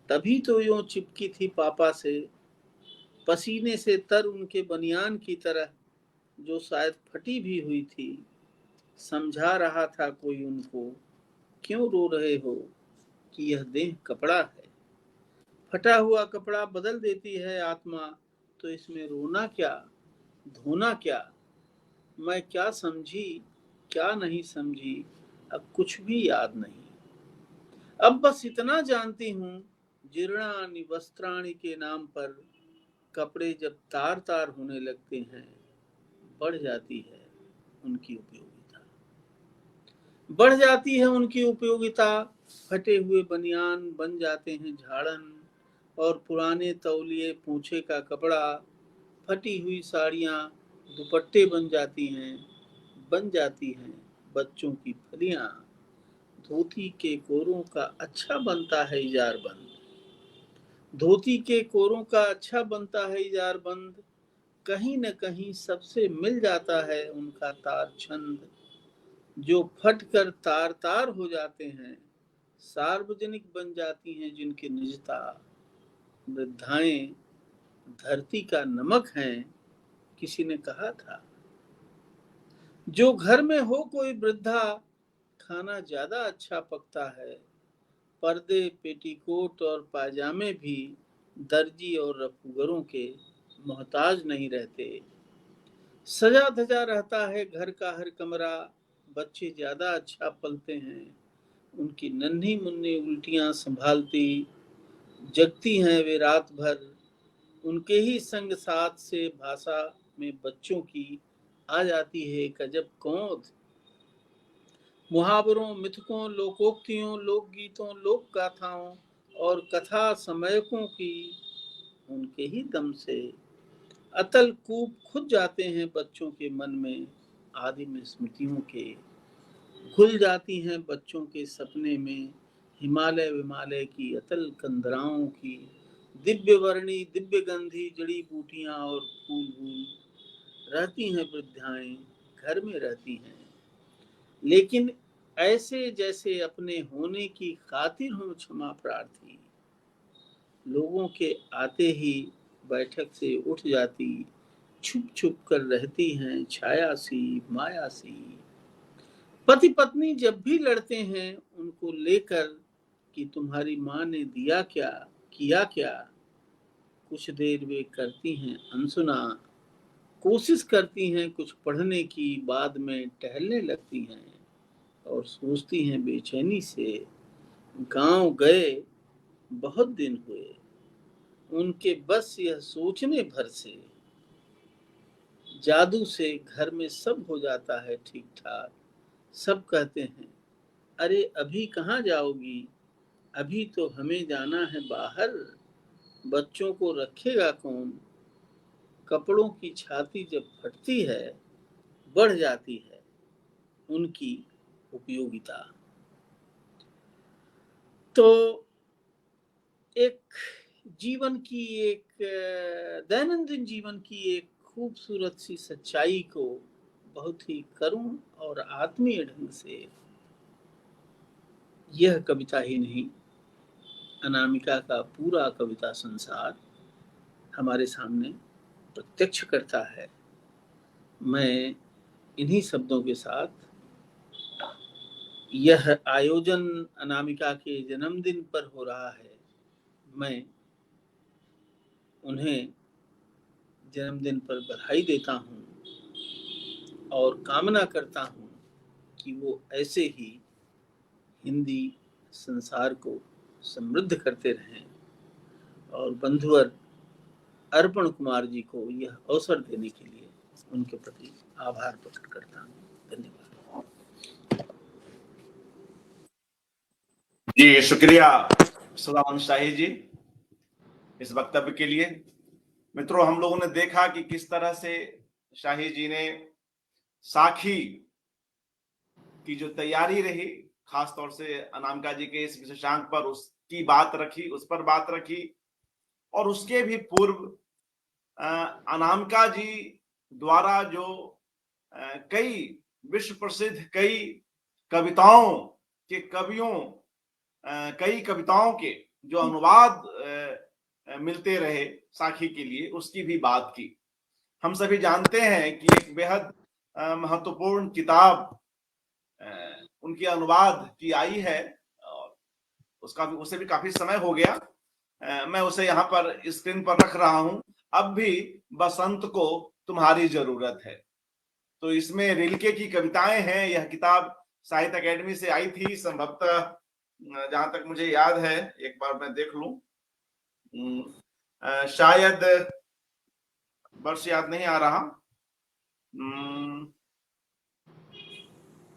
तभी तो यूं चिपकी थी पापा से, पसीने से तर उनके बनियान की तरह जो शायद फटी भी हुई थी। समझा रहा था कोई उनको, क्यों रो रहे हो कि यह देह कपड़ा है, फटा हुआ कपड़ा बदल देती है आत्मा, तो इसमें रोना क्या, धोना क्या। मैं क्या समझी क्या नहीं समझी, अब कुछ भी याद नहीं। अब बस इतना जानती हूँ, जीर्णानि वस्त्राणि के नाम पर कपड़े जब तार तार होने लगते हैं, बढ़ जाती है उनकी उपयोगिता, बढ़ जाती है उनकी उपयोगिता। फटे हुए बनियान बन जाते हैं झाड़न, और पुराने तौलिए पूंछे का कपड़ा, फटी हुई साड़ियाँ दुपट्टे बन जाती हैं बच्चों की फलियाँ। धोती के कोरों का अच्छा बनता है इजार बंद, धोती के कोरों का अच्छा बनता है इजार बंद, कहीं न कहीं सबसे मिल जाता है उनका तार छंद, जो फट कर तार तार हो जाते हैं, सार्वजनिक बन जाती हैं जिनकी निजता। वृद्धाएं धरती का नमक हैं, किसी ने कहा था। जो घर में हो कोई वृद्धा, खाना ज्यादा अच्छा पकता है, पर्दे पेटीकोट और पाजामे भी दर्जी और रफूगरों के मोहताज नहीं रहते। सजा धजा रहता है घर का हर कमरा, बच्चे ज्यादा अच्छा पलते हैं, उनकी नन्ही मुन्नी उल्टियां संभालती, जगती हैं वे रात भर, उनके ही संग साथ से भाषा में बच्चों की आ जाती है गजब कौंध। मुहावरों, मिथकों, लोकोक्तियों, लोकगीतों, लोक गाथाओं और कथा समयकों की उनके ही दम से अतल कूप खुद जाते हैं बच्चों के मन में। आदिम स्मृतियों के घुल जाती हैं बच्चों के सपने में, हिमालय विमालय की अतल कंदराओं की दिव्य वर्णी दिव्य गंधी जड़ी बूटियां और फूल वूल रहती हैं वृद्धाएं, घर में रहती हैं, लेकिन ऐसे जैसे अपने होने की खातिर हो क्षमा प्रार्थी। लोगों के आते ही बैठक से उठ जाती, छुप छुप कर रहती हैं छाया सी माया सी। पति पत्नी जब भी लड़ते हैं उनको लेकर कि तुम्हारी माँ ने दिया क्या किया क्या, कुछ देर वे करती हैं अनसुना, कोशिश करती हैं कुछ पढ़ने की, बाद में टहलने लगती हैं और सोचती हैं बेचैनी से, गांव गए बहुत दिन हुए, उनके बस यह सोचने भर से, जादू से घर में सब हो जाता है ठीक ठाक। सब कहते हैं अरे अभी कहाँ जाओगी, अभी तो हमें जाना है बाहर, बच्चों को रखेगा कौन। कपड़ों की छाती जब फटती है, बढ़ जाती है उनकी उपयोगिता। तो एक जीवन की एक दैनंदिन जीवन की एक खूबसूरत सी सच्चाई को बहुत ही करुण और आत्मीय ढंग से यह कविता ही नहीं, अनामिका का पूरा कविता संसार हमारे सामने प्रत्यक्ष करता है। मैं इन्हीं शब्दों के साथ यह आयोजन अनामिका के जन्मदिन पर हो रहा है, मैं उन्हें जन्मदिन पर बधाई देता हूँ और कामना करता हूँ कि वो ऐसे ही हिंदी संसार को समृद्ध करते रहें। और बंधुवर अर्पण कुमार जी को यह अवसर देने के लिए उनके प्रति आभार प्रकट करता हूँ। धन्यवाद। जी शुक्रिया सदानंद शाही जी इस वक्तव्य के लिए। मित्रों, हम लोगों ने देखा कि किस तरह से शाही जी ने साखी की जो तैयारी रही, खासतौर से अनामिका जी के इस विशेषांक पर उसकी बात रखी, उस पर बात रखी। और उसके भी पूर्व अनामिका जी द्वारा जो कई विश्व प्रसिद्ध कई कविताओं के कवियों कई कविताओं के जो अनुवाद मिलते रहे साखी के लिए, उसकी भी बात की। हम सभी जानते हैं कि एक बेहद महत्वपूर्ण किताब उनकी अनुवाद की आई है और उसे भी काफी समय हो गया। मैं उसे यहाँ पर स्क्रीन पर रख रहा हूं। अब भी बसंत को तुम्हारी जरूरत है। तो इसमें रिल्के की कविताएं हैं। यह किताब साहित्य अकेडमी से आई थी संभवतः, जहां तक मुझे याद है, एक बार मैं देख लूं, शायद वर्ष याद नहीं आ रहा।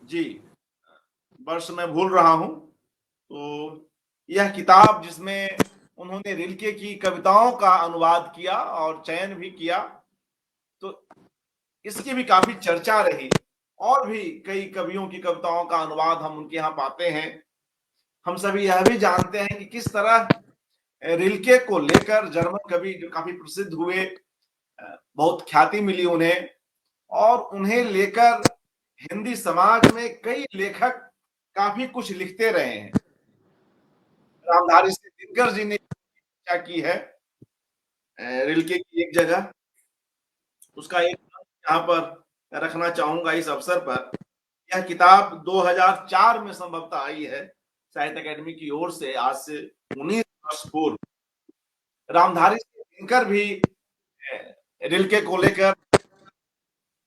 जी वर्ष मैं भूल रहा हूं। तो यह किताब जिसमें उन्होंने रिल्के की कविताओं का अनुवाद किया और चयन भी किया, तो इसकी भी काफी चर्चा रही। और भी कई कवियों की कविताओं का अनुवाद हम उनके यहाँ पाते हैं। हम सभी यह भी जानते हैं कि किस तरह रिल्के को लेकर जर्मन कवि जो काफी प्रसिद्ध हुए, बहुत ख्याति मिली उन्हें, और उन्हें लेकर हिंदी समाज में कई लेखक काफी कुछ लिखते रहे हैं। रामधारी सिंह दिनकर जी ने क्या की है रिल्के की एक जगह, उसका एक यहाँ पर रखना चाहूंगा इस अवसर पर। यह किताब 2004 में संभवतः आई है साहित्य अकेडमी की ओर से, आज से 19 वर्ष पूर्व। रामधारी सिंह दिनकर भी रिल्के को लेकर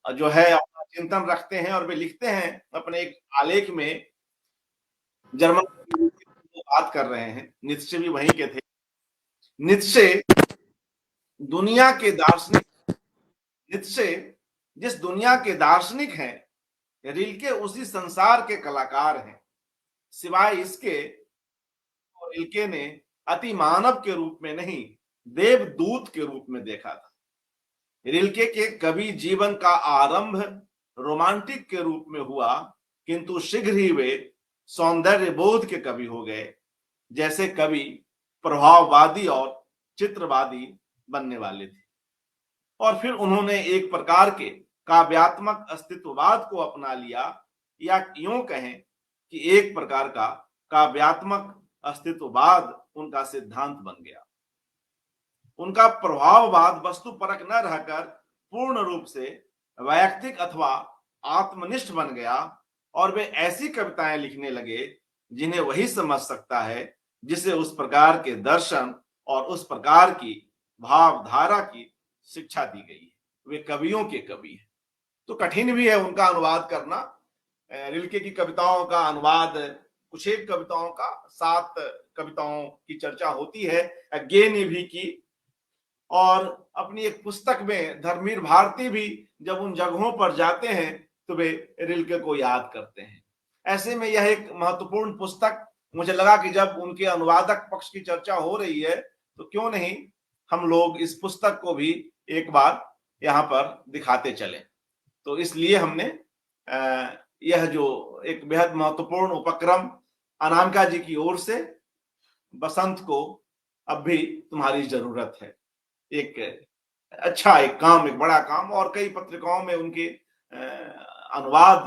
जो है अपना चिंतन रखते हैं और वे लिखते हैं अपने एक आलेख में, जर्मन बात कर रहे हैं, नीत्शे भी वहीं के थे। नीत्शे दुनिया के दार्शनिक, नीत्शे जिस दुनिया के दार्शनिक हैं, रिल्के उसी संसार के कलाकार हैं। सिवाय इसके रिल्के ने अति मानव के रूप में नहीं, देवदूत के रूप में देखा था। रिल्के के कवि जीवन का आरंभ रोमांटिक के रूप में हुआ, किंतु शीघ्र ही वे सौंदर्य बोध के कवि हो गए। जैसे कवि प्रभाववादी और चित्रवादी बनने वाले थे, और फिर उन्होंने एक प्रकार के काव्यात्मक अस्तित्ववाद को अपना लिया, या यूं कहें कि एक प्रकार का काव्यात्मक अस्तित्ववाद उनका सिद्धांत बन गया। उनका प्रभाववाद वस्तुपरक न रहकर पूर्ण रूप से वैयक्तिक अथवा आत्मनिष्ठ बन गया, और वे ऐसी कविताएं लिखने लगे जिन्हें वही समझ सकता है जिसे उस प्रकार के दर्शन और उस प्रकार की भावधारा की शिक्षा दी गई है। वे कवियों के कवि हैं। तो कठिन भी है उनका अनुवाद करना। रिल्के की कविताओं का अनुवाद, कुछ एक कविताओं का, 7 कविताओं की चर्चा होती है गे ने भी की। और अपनी एक पुस्तक में धर्मवीर भारती भी जब उन जगहों पर जाते हैं तो वे रिल्के को याद करते हैं। ऐसे में यह एक महत्वपूर्ण पुस्तक मुझे लगा कि जब उनके अनुवादक पक्ष की चर्चा हो रही है तो क्यों नहीं हम लोग इस पुस्तक को भी एक बार यहाँ पर दिखाते चले। तो इसलिए हमने यह जो एक बेहद महत्वपूर्ण उपक्रम अनामिका जी की ओर से, बसंत को अब भी तुम्हारी जरूरत है, एक अच्छा एक काम, एक बड़ा काम, और कई पत्रिकाओं में उनके अनुवाद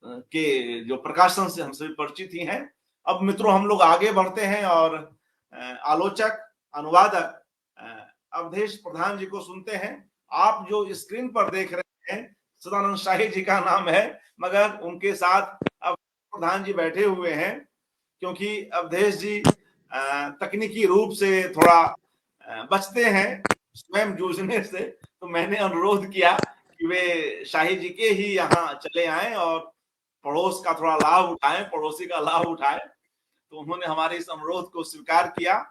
के जो प्रकाशन से हम सभी परिचित ही हैं। अब मित्रों हम लोग आगे बढ़ते हैं और आलोचक, अनुवादक अवधेश प्रधान जी को सुनते हैं। आप जो स्क्रीन पर देख रहे हैं सदानंद शाही जी का नाम है, मगर उनके साथ अवधेश प्रधान जी बैठे हुए हैं, क्योंकि अवधेश जी तकनीकी रूप से थोड़ा बचते हैं स्वयं जूझने से, तो मैंने अनुरोध किया कि वे शाही जी के ही यहाँ चले आए और पड़ोस का थोड़ा लाभ उठाएं, पड़ोसी का लाभ उठाएं। तो उन्होंने हमारे इस अनुरोध को स्वीकार किया।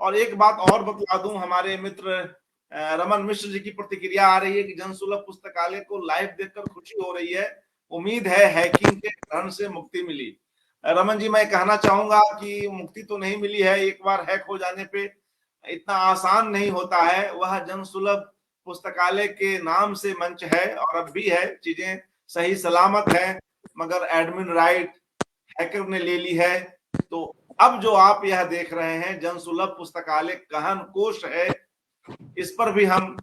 और एक बात और बतला दूं, हमारे मित्र रमन मिश्र जी की प्रतिक्रिया आ रही है कि जनसुलभ पुस्तकालय को लाइव देखकर खुशी हो रही है, उम्मीद है हैकिंग के ग्रहण से मुक्ति मिली। रमन जी, मैं कहना चाहूंगा कि मुक्ति तो नहीं मिली है, एक बार हैक हो जाने पे इतना आसान नहीं होता है। वह जनसुलभ पुस्तकालय के नाम से मंच है और अब भी है, चीजें सही सलामत है, मगर एडमिन राइट हैकर ने ले ली है। तो अब जो आप यह देख रहे हैं जनसुलभ पुस्तकालय गहन कोश है, इस पर भी हम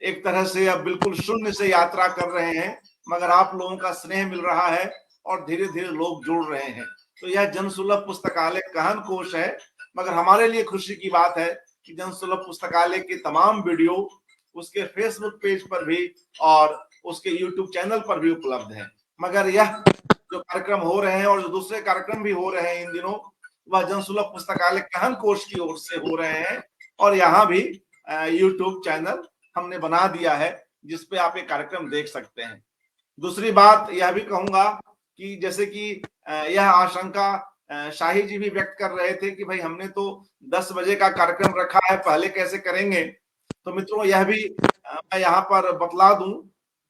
एक तरह से अब बिल्कुल शून्य से यात्रा कर रहे हैं, मगर आप लोगों का स्नेह मिल रहा है और धीरे धीरे लोग जुड़ रहे हैं। तो यह जनसुलभ पुस्तकालय गहन कोश है, मगर हमारे लिए खुशी की बात है कि जनसुलभ पुस्तकालय के तमाम वीडियो उसके फेसबुक पेज पर भी और उसके यूट्यूब चैनल पर भी उपलब्ध है। मगर यह जो कार्यक्रम हो रहे हैं और जो दूसरे कार्यक्रम भी हो रहे हैं इन दिनों, वह जनसुलभ पुस्तकालय गहन कोश की ओर से हो रहे हैं। और यहाँ भी यूट्यूब चैनल हमने बना दिया है जिसपे आप ये कार्यक्रम देख सकते हैं। दूसरी बात यह भी कहूंगा कि जैसे कि यह आशंका शाही जी भी व्यक्त कर रहे थे कि भाई हमने तो 10 बजे का कार्यक्रम रखा है, पहले कैसे करेंगे। तो मित्रों यह भी मैं यहाँ पर बतला दूं,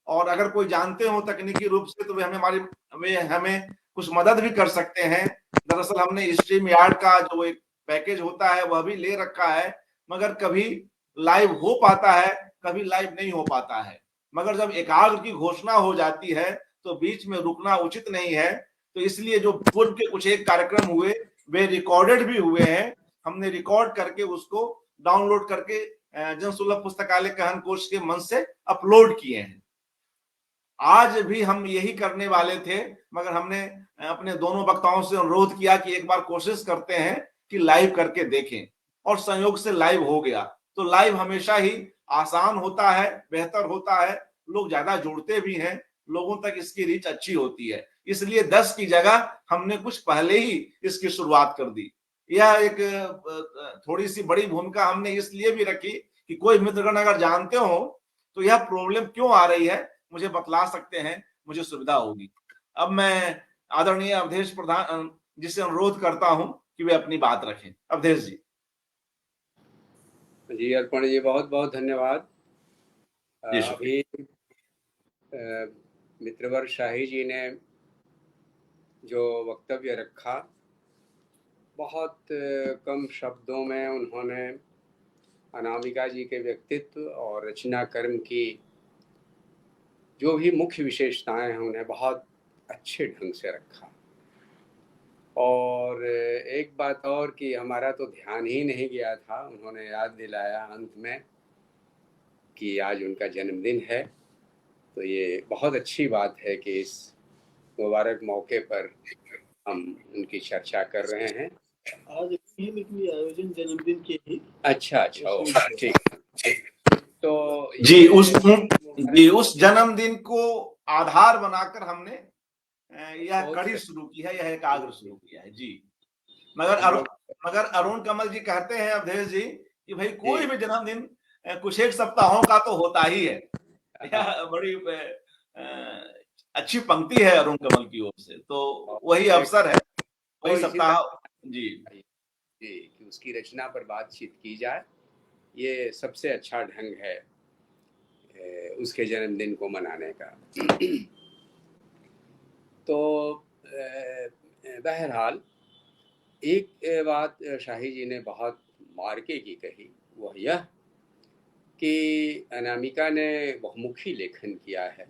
और अगर कोई जानते हो तकनीकी रूप से तो वे हमें कुछ मदद भी कर सकते हैं। दरअसल हमने स्ट्रीम यार्ड का जो एक पैकेज होता है वह भी ले रखा है, मगर कभी लाइव हो पाता है, कभी लाइव नहीं हो पाता है। मगर जब एकाग्र की घोषणा हो जाती है तो बीच में रुकना उचित नहीं है। तो इसलिए जो पूर्व के कुछ एक कार्यक्रम हुए वे रिकॉर्डेड भी हुए हैं, हमने रिकॉर्ड करके उसको डाउनलोड करके जनसुलभ पुस्तकालय गहन कोश के मंच से अपलोड किए हैं। आज भी हम यही करने वाले थे, मगर हमने अपने दोनों वक्ताओं से अनुरोध किया कि एक बार कोशिश करते हैं कि लाइव करके देखें, और संयोग से लाइव हो गया। तो लाइव हमेशा ही आसान होता है, बेहतर होता है, लोग ज्यादा जुड़ते भी हैं, लोगों तक इसकी रीच अच्छी होती है। इसलिए 10 की जगह हमने कुछ पहले ही इसकी शुरुआत कर दी। यह एक थोड़ी सी बड़ी भूमिका हमने इसलिए भी रखी कि कोई मित्रगण अगर जानते हो तो यह प्रॉब्लम क्यों आ रही है मुझे बतला सकते हैं, मुझे सुविधा होगी। अब मैं आदरणीय अवधेश प्रधान जी से अनुरोध करता हूं कि वे अपनी बात रखें। अवधेश जी। जी अर्पण जी, बहुत बहुत धन्यवाद। अभी मित्रवर शाही जी ने जो वक्तव्य रखा, बहुत कम शब्दों में उन्होंने अनामिका जी के व्यक्तित्व और रचना कर्म की जो भी मुख्य विशेषताएं हैं उन्हें बहुत अच्छे ढंग से रखा। और एक बात और कि हमारा तो ध्यान ही नहीं गया था, उन्होंने याद दिलाया अंत में कि आज उनका जन्मदिन है। तो ये बहुत अच्छी बात है कि इस मुबारक मौके पर हम उनकी चर्चा कर रहे हैं। आज आयोजन जन्मदिन के ही। अच्छा, ठीक। तो जी उस जन्मदिन को आधार बनाकर हमने यह कड़ी शुरू की है, यह एकाग्र शुरू किया है। जी मगर अरुण कमल जी कहते हैं अवधेश जी कि भाई कोई भी जन्मदिन कुछ एक सप्ताहों का तो होता ही है। यह बड़ी अच्छी पंक्ति है अरुण कमल की ओर से। तो वही अवसर है, वही सप्ताह। जी कि उसकी रचना पर बातचीत की जाए, ये सबसे अच्छा ढंग है उसके जन्मदिन को मनाने का। तो बहरहाल एक बात शाही जी ने बहुत मार्के की कही, वह यह कि अनामिका ने बहुमुखी लेखन किया है,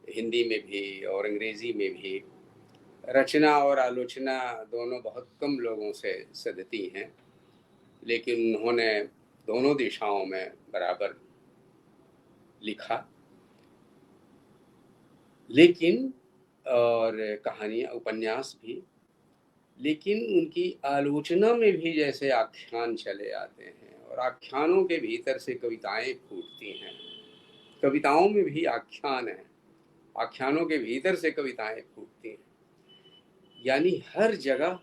हिंदी में भी और अंग्रेजी में भी। रचना और आलोचना दोनों बहुत कम लोगों से सदती हैं, लेकिन उन्होंने दोनों दिशाओं में बराबर लिखा। लेकिन और कहानियाँ, उपन्यास भी, लेकिन उनकी आलोचना में भी जैसे आख्यान चले आते हैं और आख्यानों के भीतर से कविताएं फूटती हैं, कविताओं में भी आख्यान है, आख्यानों के भीतर से कविताएं फूटती हैं, यानी हर जगह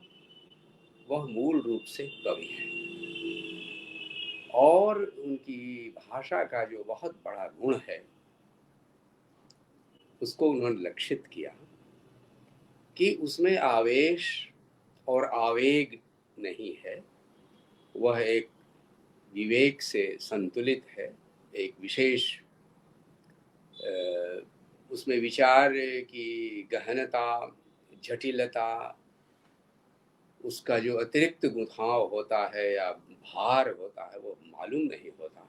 वह मूल रूप से कवि है। और उनकी भाषा का जो बहुत बड़ा गुण है उसको उन्होंने लक्षित किया कि उसमें आवेश और आवेग नहीं है, वह एक विवेक से संतुलित है, एक विशेष उसमें विचार की गहनता, जटिलता, उसका जो अतिरिक्त गुंथाव होता है या भार होता है वो मालूम नहीं होता।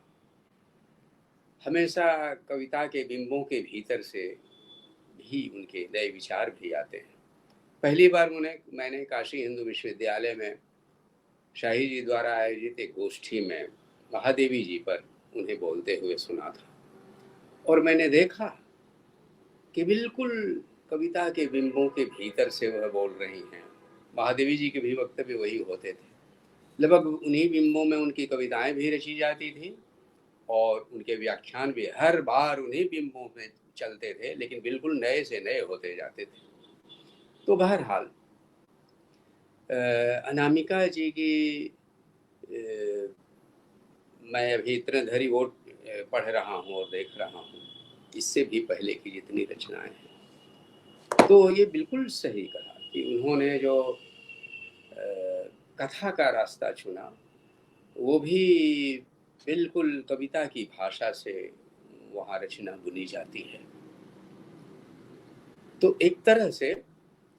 हमेशा कविता के बिंबों के भीतर से भी उनके नए विचार भी आते हैं। पहली बार मैंने काशी हिंदू विश्वविद्यालय में शाही जी द्वारा आयोजित एक गोष्ठी में महादेवी जी पर उन्हें बोलते हुए सुना था और मैंने देखा कि बिल्कुल कविता के बिंबों के भीतर से वह बोल रही हैं। महादेवी जी के भी वक्तव्य वही होते थे, लगभग उन्हीं बिंबों में उनकी कविताएं भी रची जाती थी और उनके व्याख्यान भी हर बार उन्हीं बिंबों में चलते थे, लेकिन बिल्कुल नए से नए होते जाते थे। तो बहरहाल अनामिका जी की मैं अभी इतने धरी वो पढ़ रहा हूँ और देख रहा हूँ, इससे भी पहले की जितनी रचनाएं हैं, तो ये बिल्कुल सही कहा कि उन्होंने जो कथा का रास्ता चुना वो भी बिल्कुल कविता की भाषा से वहाँ रचना बुनी जाती है। तो एक तरह से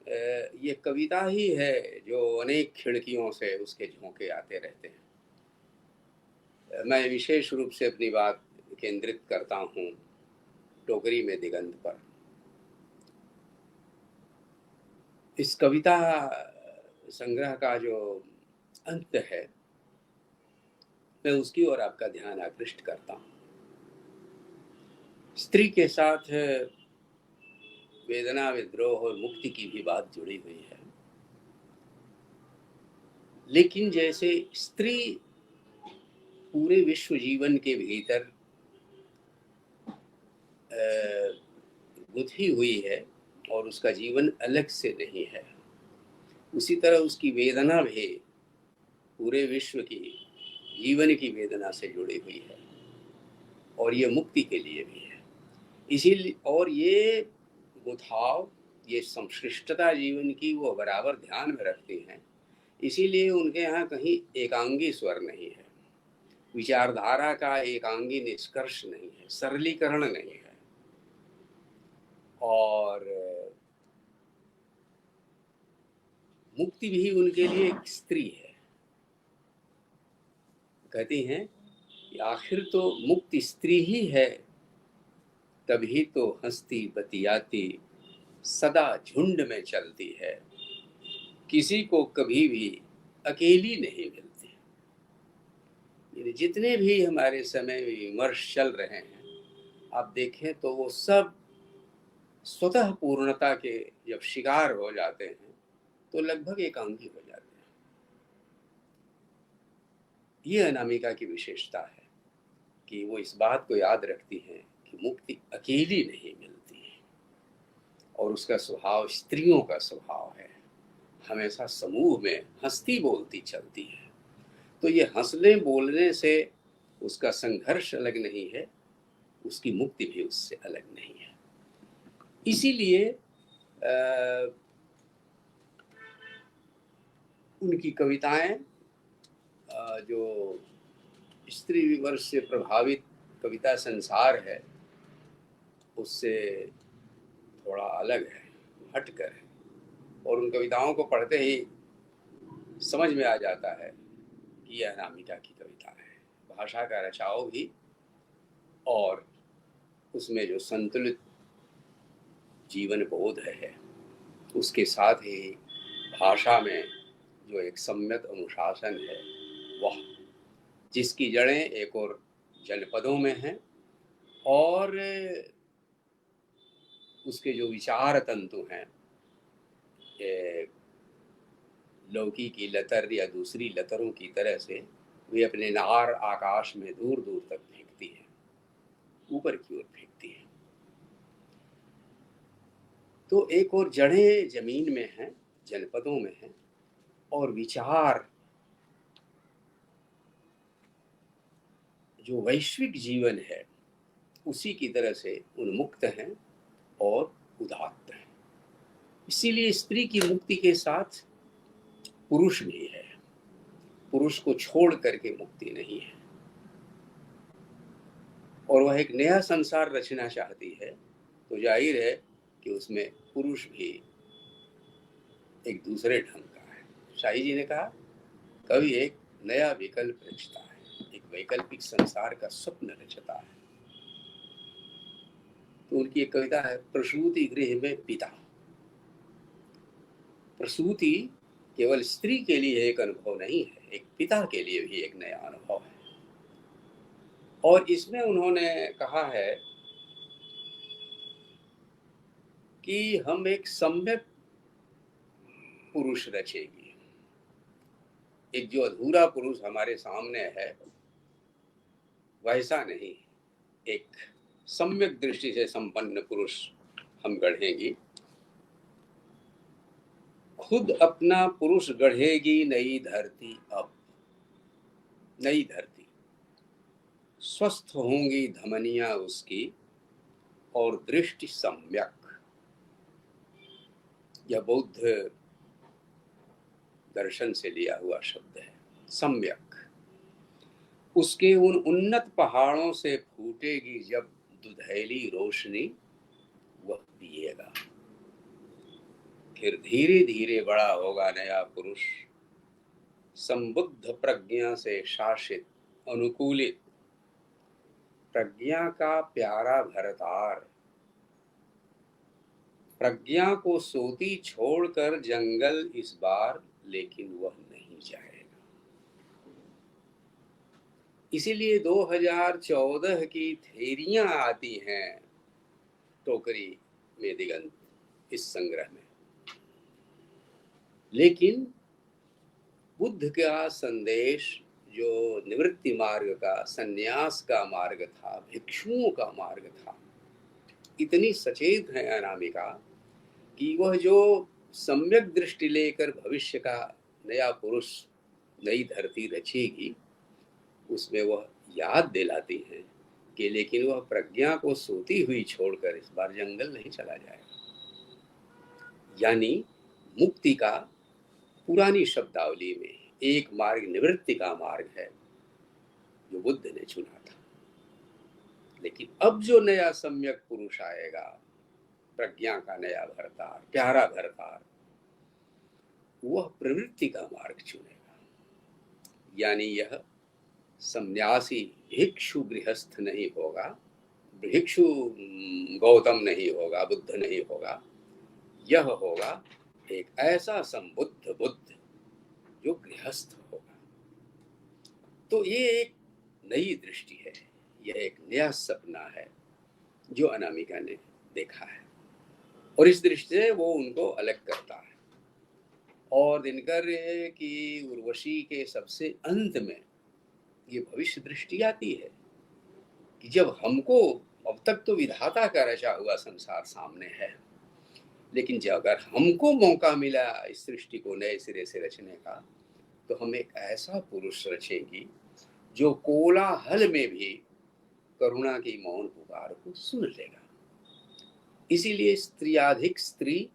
ये कविता ही है जो अनेक खिड़कियों से उसके झोंके आते रहते हैं। मैं विशेष रूप से अपनी बात केंद्रित करता हूँ टोकरी में दिगंत पर। इस कविता संग्रह का जो अंत है मैं उसकी ओर आपका ध्यान आकृष्ट करता हूँ। स्त्री के साथ वेदना, विद्रोह और मुक्ति की भी बात जुड़ी हुई है, लेकिन जैसे स्त्री पूरे विश्व जीवन के भीतर गुथी हुई है और उसका जीवन अलग से नहीं है, उसी तरह उसकी वेदना भी पूरे विश्व की जीवन की वेदना से जुड़ी हुई है और ये मुक्ति के लिए भी है। इसीलिए और ये गुथाव, ये संश्लिष्टता जीवन की वो बराबर ध्यान में रखती हैं, इसीलिए उनके यहाँ कहीं एकांगी स्वर नहीं है, विचारधारा का एकांगी निष्कर्ष नहीं है, सरलीकरण नहीं है। और मुक्ति भी उनके लिए एक स्त्री है। कहती हैं कि आखिर तो मुक्ति स्त्री ही है, तभी तो हंसती बतियाती सदा झुंड में चलती है, किसी को कभी भी अकेली नहीं मिलती। जितने भी हमारे समय में विमर्श चल रहे हैं, आप देखें तो वो सब स्वतः पूर्णता के जब शिकार हो जाते हैं तो लगभग एकांगी हो जाते हैं। ये अनामिका की विशेषता है कि वो इस बात को याद रखती है कि मुक्ति अकेली नहीं मिलती है और उसका स्वभाव स्त्रियों का स्वभाव है, हमेशा समूह में हंसती बोलती चलती है। तो ये हंसने बोलने से उसका संघर्ष अलग नहीं है, उसकी मुक्ति भी उससे अलग नहीं है। इसीलिए उनकी कविताएं जो स्त्री विमर्श से प्रभावित कविता संसार है उससे थोड़ा अलग है, हटकर है। और उन कविताओं को पढ़ते ही समझ में आ जाता है कि यह अनामिका की कविता है। भाषा का रचाव भी और उसमें जो संतुलित जीवन बोध है, उसके साथ ही भाषा में जो एक सम्यक अनुशासन है, वह जिसकी जड़ें एक और जनपदों में हैं और उसके जो विचार तंतु हैं, ये लौकी की लतर या दूसरी लतरों की तरह से वे अपने नार आकाश में दूर दूर तक फेंकती हैं, ऊपर की ओर फेंकती हैं। तो एक और जड़ें जमीन में हैं, जनपदों में हैं, और विचार जो वैश्विक जीवन है उसी की तरह से उन्मुक्त हैं और उदात्त हैं। इसीलिए स्त्री की मुक्ति के साथ पुरुष भी है, पुरुष को छोड़ करके मुक्ति नहीं है। और वह एक नया संसार रचना चाहती है, तो जाहिर है कि उसमें पुरुष भी एक दूसरे ढंग का है। शाही जी ने कहा, कवि एक नया विकल्प रचता है, एक वैकल्पिक संसार का स्वप्न रचता है। तो उनकी एक कविता है, प्रसूति गृह में पिता। प्रसूति केवल स्त्री के लिए एक अनुभव नहीं है, एक पिता के लिए भी एक नया अनुभव है। और इसमें उन्होंने कहा है कि हम एक सम्यक पुरुष रचेंगे। एक जो अधूरा पुरुष हमारे सामने है वैसा नहीं, एक सम्यक दृष्टि से संपन्न पुरुष हम गढ़ेंगे। खुद अपना पुरुष गढ़ेगी नई धरती, अब नई धरती, स्वस्थ होंगी धमनियां उसकी और दृष्टि सम्यक। यह बौद्ध दर्शन से लिया हुआ शब्द है, सम्यक। उसके उन उन्नत पहाड़ों से फूटेगी जब दुधैली रोशनी, वह पिएगा। फिर धीरे धीरे बड़ा होगा नया पुरुष, संबुद्ध प्रज्ञा से शासित अनुकूलित, प्रज्ञा का प्यारा भरतार। प्रज्ञा को सोती छोड़कर जंगल इस बार, लेकिन वह नहीं जाएगा। इसीलिए 2014 की थेरियां आती हैं टोकरी में दिगंत, इस संग्रह में। लेकिन बुद्ध का संदेश जो निवृत्ति मार्ग का, संन्यास का मार्ग था, भिक्षुओं का मार्ग था, इतनी सचेत है अनामिका कि वह जो सम्यक दृष्टि लेकर भविष्य का नया पुरुष, नई धरती रचेगी, उसमें वह याद दिलाती है कि लेकिन वह प्रज्ञा को सोती हुई छोड़कर इस बार जंगल नहीं चला जाएगा। यानी मुक्ति का पुरानी शब्दावली में एक मार्ग निवृत्ति का मार्ग है जो बुद्ध ने चुना था। लेकिन अब जो नया सम्यक पुरुष आएगा, प्रज्ञा का नया भरतार, प्यारा भरतार, वह प्रवृत्ति का मार्ग चुनेगा। यानी यह सन्यासी भिक्षु गृहस्थ नहीं होगा, भिक्षु गौतम नहीं होगा, बुद्ध नहीं होगा। यह होगा एक ऐसा संबुद्ध बुद्ध जो गृहस्थ होगा। तो ये एक नई दृष्टि है, यह एक नया सपना है जो अनामिका ने देखा है, और इस दृष्टि से वो उनको अलग करता है। और दिनकर की उर्वशी के सबसे अंत में ये भविष्य दृष्टि आती है कि जब हमको, अब तक तो विधाता का रचा हुआ संसार सामने है, लेकिन जब अगर हमको मौका मिला इस सृष्टि को नए सिरे से रचने का, तो हम एक ऐसा पुरुष रचेंगे जो कोलाहल में भी करुणा की मौन पुकार को सुन लेगा। इसीलिए स्त्रियाधिक स्त्री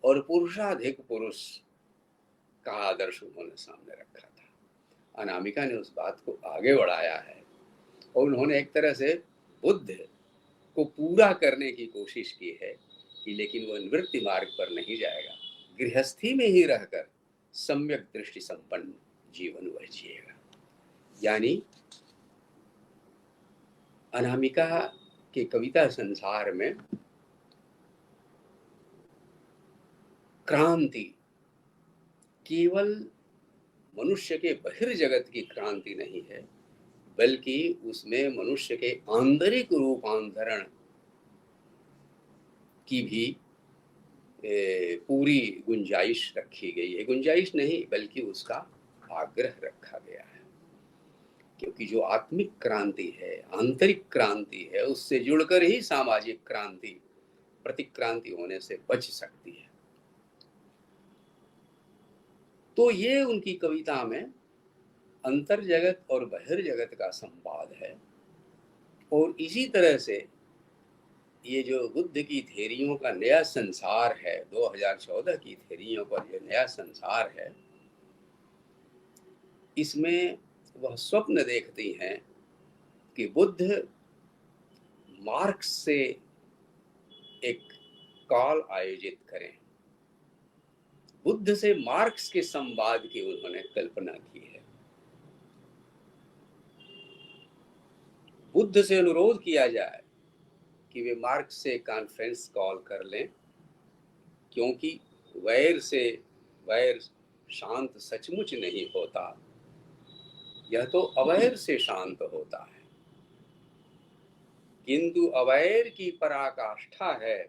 और पुरुषाधिक पुरुष का आदर्श उन्होंने सामने रखा था। अनामिका ने उस बात को आगे बढ़ाया है और उन्होंने एक तरह से बुद्ध को पूरा करने की कोशिश की है कि लेकिन वह निवृत्ति मार्ग पर नहीं जाएगा, गृहस्थी में ही रहकर सम्यक दृष्टि संपन्न जीवन वह जिएगा। यानी अनामिका के कविता संसार में क्रांति केवल मनुष्य के बहिर्जगत की क्रांति नहीं है, बल्कि उसमें मनुष्य के आंतरिक रूपांतरण की भी पूरी गुंजाइश रखी गई है। गुंजाइश नहीं बल्कि उसका आग्रह रखा गया है, क्योंकि जो आत्मिक क्रांति है, आंतरिक क्रांति है, उससे जुड़कर ही सामाजिक क्रांति, प्रतिक्रांति होने से बच सकती है। तो ये उनकी कविता में अंतर जगत और बहिर्जगत का संवाद है। और इसी तरह से ये जो बुद्ध की थेरियों का नया संसार है, 2014 की थेरियों पर जो नया संसार है, इसमें वह स्वप्न देखती हैं कि बुद्ध मार्क्स से एक कॉल आयोजित करें। बुद्ध से मार्क्स के संवाद की उन्होंने कल्पना की है। बुद्ध से अनुरोध किया जाए कि वे मार्क्स से कॉन्फ्रेंस कॉल कर लें, क्योंकि वैर से वैर शांत सचमुच नहीं होता, यह तो अवैर से शांत होता है। किंतु अवैर की पराकाष्ठा है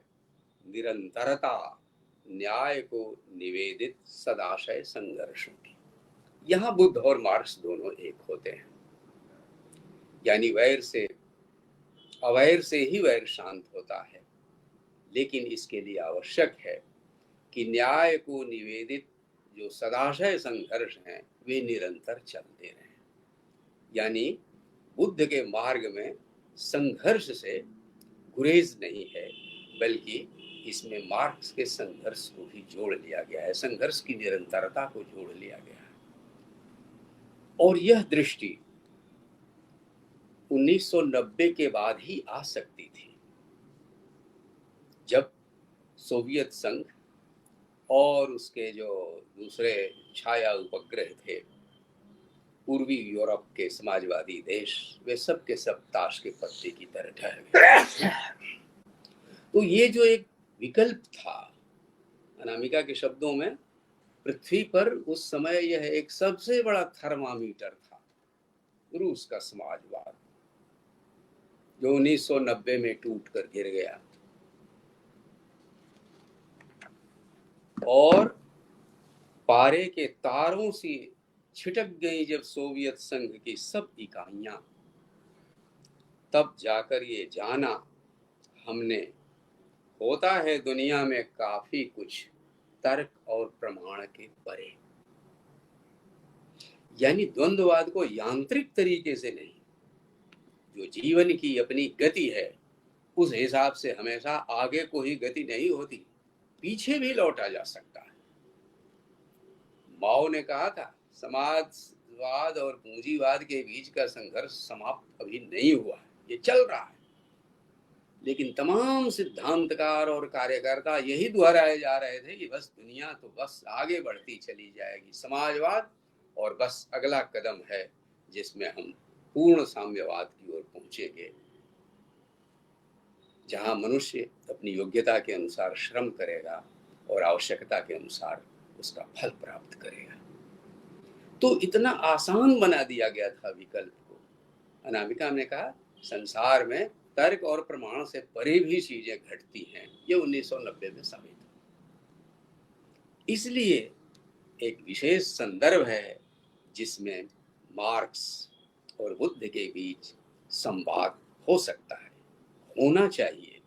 निरंतरता, न्याय को निवेदित सदाशय संघर्षों की। यहाँ बुद्ध और मार्क्स दोनों एक होते हैं। यानी वैर से अवैर से ही वैर शांत होता है, लेकिन इसके लिए आवश्यक है कि न्याय को निवेदित जो सदाशय संघर्ष हैं वे निरंतर चलते रहें। यानी बुद्ध के मार्ग में संघर्ष से गुरेज नहीं है, बल्कि इसमें मार्क्स के संघर्ष को भी जोड़ लिया गया है, संघर्ष की निरंतरता को जोड़ लिया गया है। और यह दृष्टि 1990 के बाद ही आ सकती थी, जब सोवियत संघ और उसके जो दूसरे छाया उपग्रह थे, पूर्वी यूरोप के समाजवादी देश, वे सब के सब ताश के पत्ते की तरह ठहर गए। तो ये जो एक विकल्प था, अनामिका के शब्दों में, पृथ्वी पर उस समय यह एक सबसे बड़ा थर्मामीटर था, रूस का समाजवाद, जो 1990 में टूट कर गिर गया। और पारे के तारों से छिटक गई जब सोवियत संघ की सब इकाइयां, तब जाकर ये जाना हमने, होता है दुनिया में काफी कुछ तर्क और प्रमाण के परे। यानी द्वंद्ववाद को यांत्रिक तरीके से नहीं, जो जीवन की अपनी गति है उस हिसाब से हमेशा आगे को ही गति नहीं होती, पीछे भी लौटा जा सकता है। माओ ने कहा था, समाजवाद और पूंजीवाद के बीच का संघर्ष समाप्त अभी नहीं हुआ है, ये चल रहा है। लेकिन तमाम सिद्धांतकार और कार्यकर्ता यही दोहराए जा रहे थे कि बस दुनिया तो बस आगे बढ़ती चली जाएगी, समाजवाद और बस अगला कदम है जिसमें हम पूर्ण साम्यवाद की ओर पहुंचेंगे, जहां मनुष्य अपनी योग्यता के अनुसार श्रम करेगा और आवश्यकता के अनुसार उसका फल प्राप्त करेगा। तो इतना आसान बना दिया गया था विकल्प को। अनामिका ने कहा, संसार में तर्क और प्रमाण से परे भी चीजें घटती हैं, ये 1990 में साबित हुआ। इसलिए एक विशेष संदर्भ है जिसमें मार्क्स और बुद्ध के बीच संवाद हो सकता है, होना चाहिए।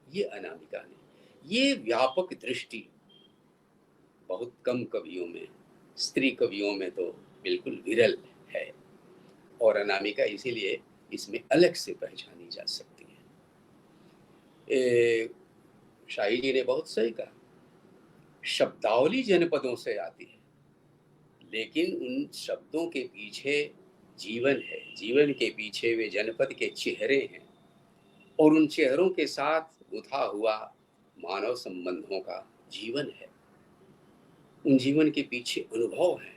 ये अनामिका ने, ये व्यापक दृष्टि बहुत कम कवियों में, स्त्री कवियों में तो बिल्कुल विरल है, और अनामिका इसीलिए इसमें अलग से पहचानी जा सकती है। शाही जी ने बहुत सही कहा, शब्दावली जनपदों से आती है, लेकिन उन शब्दों के पीछे जीवन है, जीवन के पीछे वे जनपद के चेहरे हैं, और उन चेहरों के साथ गुथा हुआ मानव संबंधों का जीवन है। उन जीवन के पीछे अनुभव है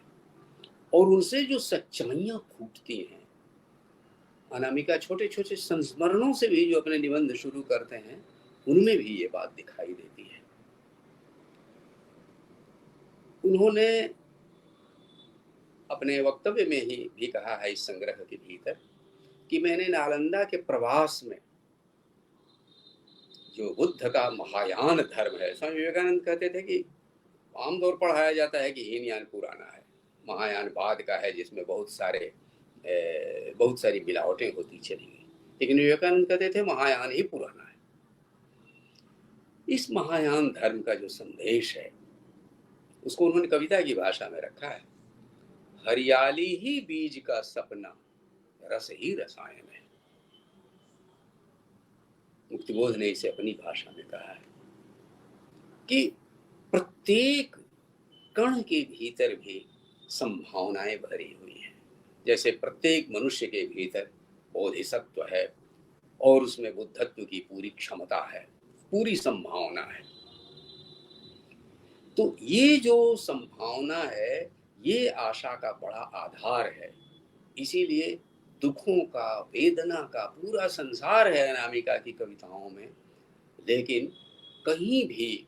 और उनसे जो सच्चाइयाँ फूटती हैं। अनामिका छोटे छोटे संस्मरणों से भी जो अपने निबंध शुरू करते हैं उनमें भी ये बात दिखाई देती है। उन्होंने अपने वक्तव्य में ही भी कहा है इस संग्रह के भीतर कि मैंने नालंदा के प्रवास में जो बुद्ध का महायान धर्म है, स्वामी विवेकानंद कहते थे कि आमतौर पर पढ़ाया जाता है कि हीनयान पुराना है, महायान बाद का है जिसमें बहुत सारी मिलावटें होती चली गई, लेकिन विवेकानंद कहते थे महायान ही पुराना है। इस महायान धर्म का जो संदेश है उसको उन्होंने कविता की भाषा में रखा है। हरियाली ही बीज का सपना, रस ही रसायन है। मुक्तिबोध ने इसे अपनी भाषा में कहा है कि प्रत्येक कण के भीतर भी संभावनाएं भरी हुई हैं। जैसे प्रत्येक मनुष्य के भीतर बोधिसत्व है और उसमें बुद्धत्व की पूरी क्षमता है, पूरी संभावना है। तो ये जो संभावना है ये आशा का बड़ा आधार है। इसीलिए दुखों का, वेदना का पूरा संसार है अनामिका की कविताओं में, लेकिन कहीं भी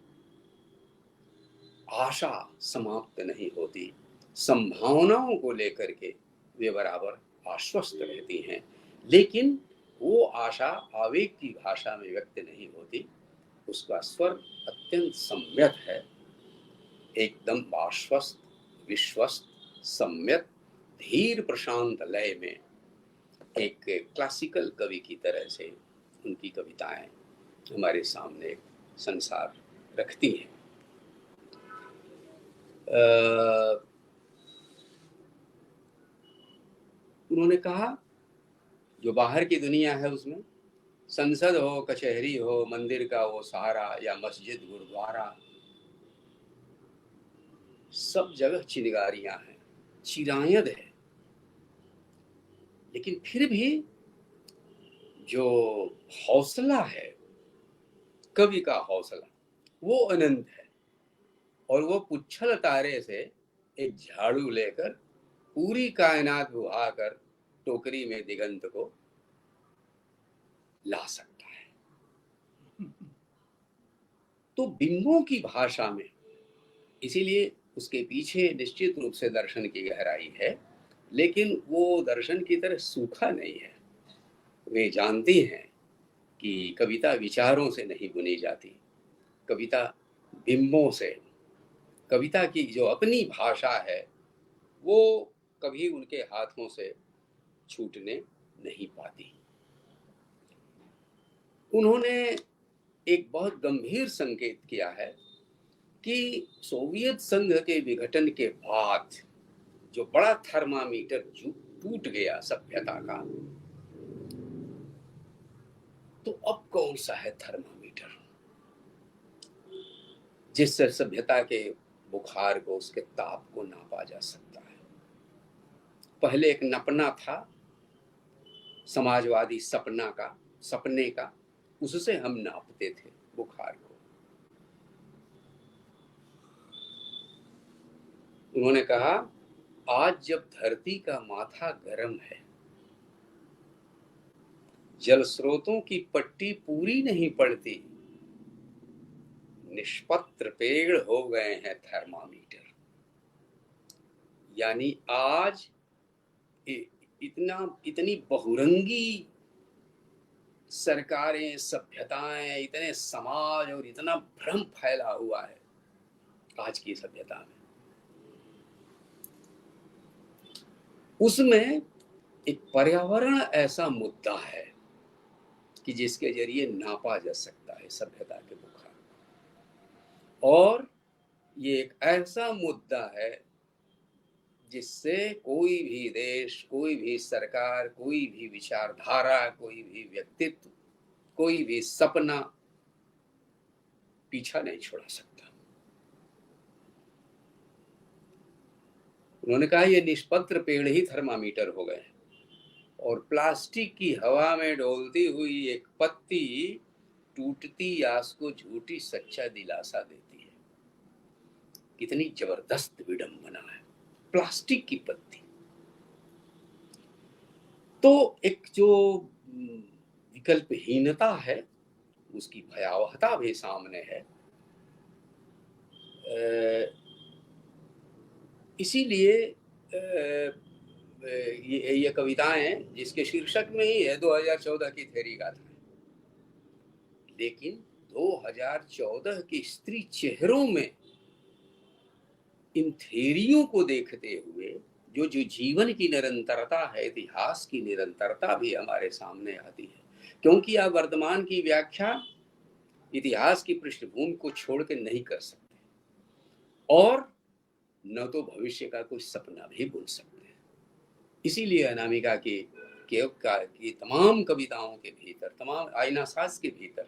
आशा समाप्त नहीं होती। संभावनाओं को लेकर के वे बराबर आश्वस्त रहती हैं, लेकिन वो आशा आवेग की भाषा में व्यक्त नहीं होती। उसका स्वर अत्यंत सम्यक है, एकदम आश्वस्त, विश्वस्त, सम्यक, धीर प्रशांत लय में एक क्लासिकल कवि की तरह से उनकी कविताएं हमारे सामने संसार रखती हैं। उन्होंने कहा जो बाहर की दुनिया है उसमें संसद हो, कचहरी हो, मंदिर का वो सहारा या मस्जिद, गुरुद्वारा, सब जगह चिनगारियां हैं, चिरायत है, लेकिन फिर भी जो हौसला है कवि का हौसला वो अनंत है और वो पुच्छल तारे से एक झाड़ू लेकर पूरी कायनात बुहाकर टोकरी में दिगंत को ला सकता है। तो बिंबों की भाषा में, इसीलिए उसके पीछे निश्चित रूप से दर्शन की गहराई है, लेकिन वो दर्शन की तरह सूखा नहीं है। वे जानती हैं कि कविता विचारों से नहीं बुनी जाती, कविता बिंबों से, कविता की जो अपनी भाषा है वो कभी उनके हाथों से छूटने नहीं पाती। उन्होंने एक बहुत गंभीर संकेत किया है कि सोवियत संघ के विघटन के बाद जो बड़ा थर्मामीटर टूट गया सभ्यता का, तो अब कौन सा है थर्मामीटर जिससे सभ्यता के बुखार को, उसके ताप को नापा जा सकता है। पहले एक नपना था समाजवादी सपने का, उससे हम नापते थे बुखार को। उन्होंने कहा आज जब धरती का माथा गर्म है, जल स्रोतों की पट्टी पूरी नहीं पड़ती, निष्पत्र पेड़ हो गए हैं थर्मामीटर। यानी आज इतनी बहुरंगी सरकारें, सभ्यताएं, इतने समाज और इतना भ्रम फैला हुआ है आज की सभ्यता में, उसमें एक पर्यावरण ऐसा मुद्दा है कि जिसके जरिए नापा जा सकता है सभ्यता के बुखार, और ये एक ऐसा मुद्दा है जिससे कोई भी देश, कोई भी सरकार, कोई भी विचारधारा, कोई भी व्यक्तित्व, कोई भी सपना पीछा नहीं छोड़ा सकता। उन्होंने कहा ये निष्पत्र पेड़ ही थर्मामीटर हो गए और प्लास्टिक की हवा में डोलती हुई एक पत्ती टूटती आस को झूठी सच्चा दिलासा देती है। कितनी जबरदस्त विडंबना है, प्लास्टिक की पत्ती। तो एक जो विकल्पहीनता है उसकी भयावहता भी सामने है। इसीलिए ये कविताएं जिसके शीर्षक में ही है 2014 की थेरी गाथा, लेकिन 2014 के स्त्री चेहरों में इन थेरियों को देखते हुए जो जीवन की निरंतरता है, इतिहास की निरंतरता भी हमारे सामने आती है। क्योंकि आप वर्तमान की व्याख्या इतिहास की पृष्ठभूमि को छोड़ के नहीं कर सकते, और न तो भविष्य का कोई सपना भी बुन सकते। इसीलिए अनामिका की तमाम कविताओं के भीतर, तमाम आईनासाज के भीतर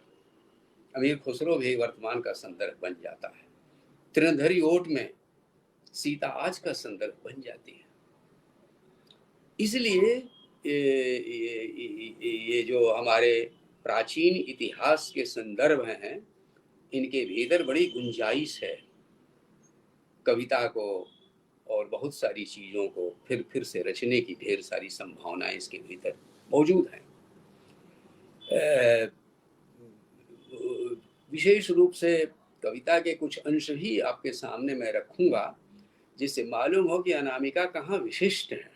अमीर खुसरो भी वर्तमान का संदर्भ बन जाता है। तृणधरी ओट में सीता आज का संदर्भ बन जाती है। इसलिए ये जो हमारे प्राचीन इतिहास के संदर्भ हैं, इनके भीतर बड़ी गुंजाइश है कविता को और बहुत सारी चीज़ों को फिर से रचने की ढेर सारी संभावनाएं इसके भीतर मौजूद हैं। विशेष रूप से कविता के कुछ अंश ही आपके सामने मैं रखूंगा, जिससे मालूम हो कि अनामिका कहाँ विशिष्ट है,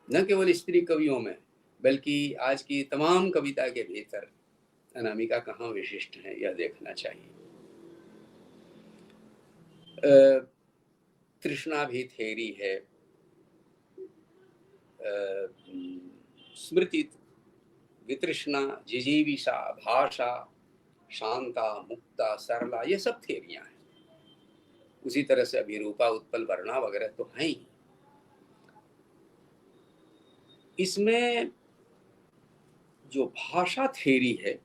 न केवल स्त्री कवियों में बल्कि आज की तमाम कविता के भीतर अनामिका कहाँ विशिष्ट है, यह देखना चाहिए। तृष्णा भी थेरी है, स्मृति, वितृष्णा, जिजीविषा, भाषा, शांता, मुक्ता, सरला, ये सब थेरियां हैं। उसी तरह से अभिरूपा, उत्पल, वर्णा वगैरह तो हैं ही। इसमें जो भाषा थेरी है,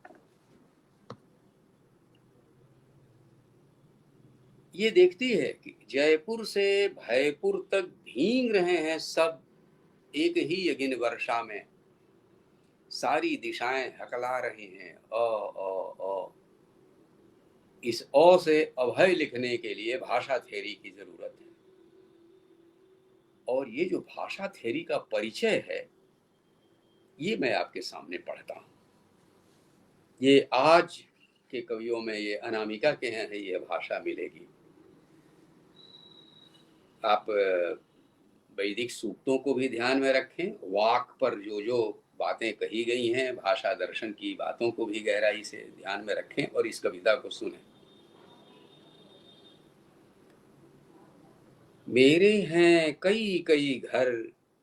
ये देखती है कि जयपुर से भयपुर तक भींग रहे हैं सब एक ही यगिन वर्षा में, सारी दिशाएं हकला रही हैं अ। इस अ से अभय लिखने के लिए भाषा थेरी की जरूरत है। और ये जो भाषा थेरी का परिचय है, ये मैं आपके सामने पढ़ता हूं। ये आज के कवियों में ये अनामिका के हैं ये भाषा मिलेगी। आप वैदिक सूक्तों को भी ध्यान में रखें, वाक पर जो बातें कही गई हैं, भाषा दर्शन की बातों को भी गहराई से ध्यान में रखें और इस कविता को सुनें। मेरे हैं कई कई घर,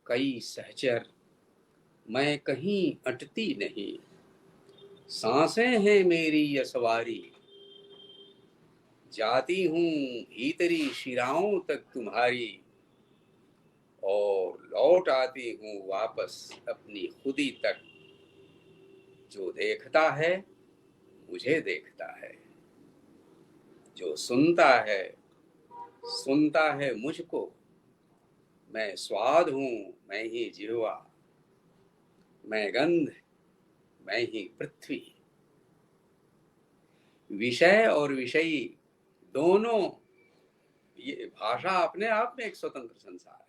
कई सहचर, मैं कहीं अटती नहीं, सांसें हैं मेरी यसवारी, जाती हूँ भीतरी शिराओं तक तुम्हारी, और लौट आती हूँ वापस अपनी खुदी तक। जो देखता है मुझे देखता है, जो सुनता है मुझको, मैं स्वाद हूँ मैं ही जिह्वा, मैं गंध मैं ही पृथ्वी। विषय और विषयी दोनों, ये भाषा अपने आप में एक स्वतंत्र संसार है।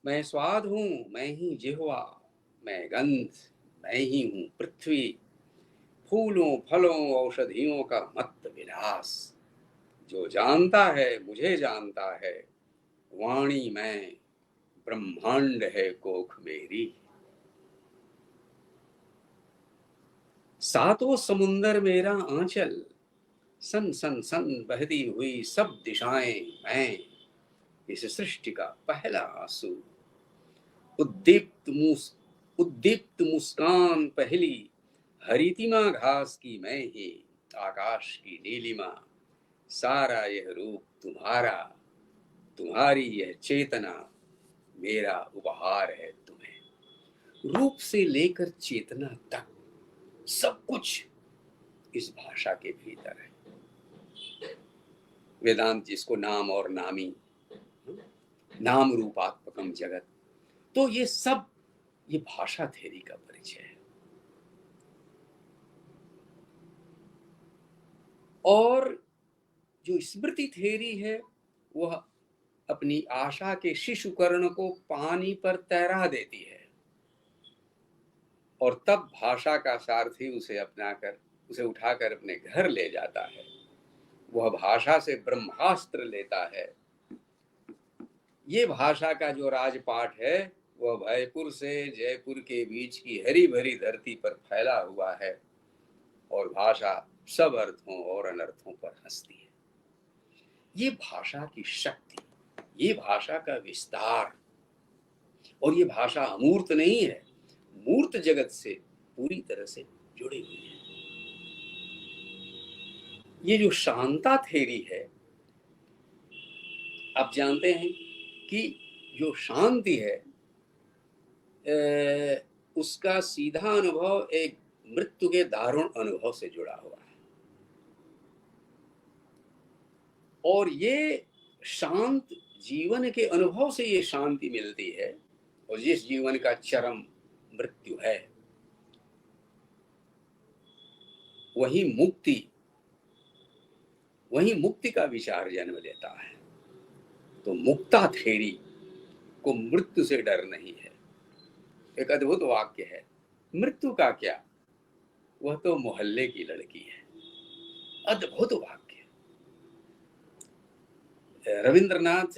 मैं स्वाद हूँ मैं ही जिह्वा, मैं गंध मैं ही हूँ पृथ्वी। फूलों फलों औषधियों का मत विलास, जो जानता है मुझे जानता है, वाणी मैं ब्रह्मांड है कोख मेरी। सातों समुंदर मेरा आंचल, सन सन सन बहती हुई सब दिशाएं मैं, इस सृष्टि का पहला आंसू। उद्दीप्त मुस्कान पहली, हरितिमा घास की मैं ही, आकाश की नीलिमा। सारा यह रूप तुम्हारा, तुम्हारी यह चेतना मेरा उपहार है तुम्हें। रूप से लेकर चेतना तक सब कुछ इस भाषा के भीतर है। वेदांत जिसको नाम और नामी, नाम रूपात्मकम जगत, तो ये सब ये भाषा थेरी का परिचय है। और जो स्मृति थेरी है वह अपनी आशा के शिशु कर्ण को पानी पर तैरा देती है और तब भाषा का सारथी उसे अपनाकर उसे उठाकर अपने घर ले जाता है। वह भाषा से ब्रह्मास्त्र लेता है। ये भाषा का जो राजपाट है वह भयपुर से जयपुर के बीच की हरी भरी धरती पर फैला हुआ है और भाषा सब अर्थों और अनर्थों पर हंसती है। ये भाषा की शक्ति, ये भाषा का विस्तार, और ये भाषा अमूर्त नहीं है, मूर्त जगत से पूरी तरह से जुड़ी हुई है। ये जो शांता थेरी है, आप जानते हैं कि जो शांति है उसका सीधा अनुभव एक मृत्यु के दारुण अनुभव से जुड़ा हुआ है। और ये शांत जीवन के अनुभव से ये शांति मिलती है, और जिस जीवन का चरम मृत्यु है वही मुक्ति का विचार जन्म लेता है। तो मुक्ता थेरी को मृत्यु से डर नहीं है। एक अद्भुत वाक्य है, मृत्यु का क्या, वह तो मोहल्ले की लड़की है। अद्भुत वाक्य। रविंद्रनाथ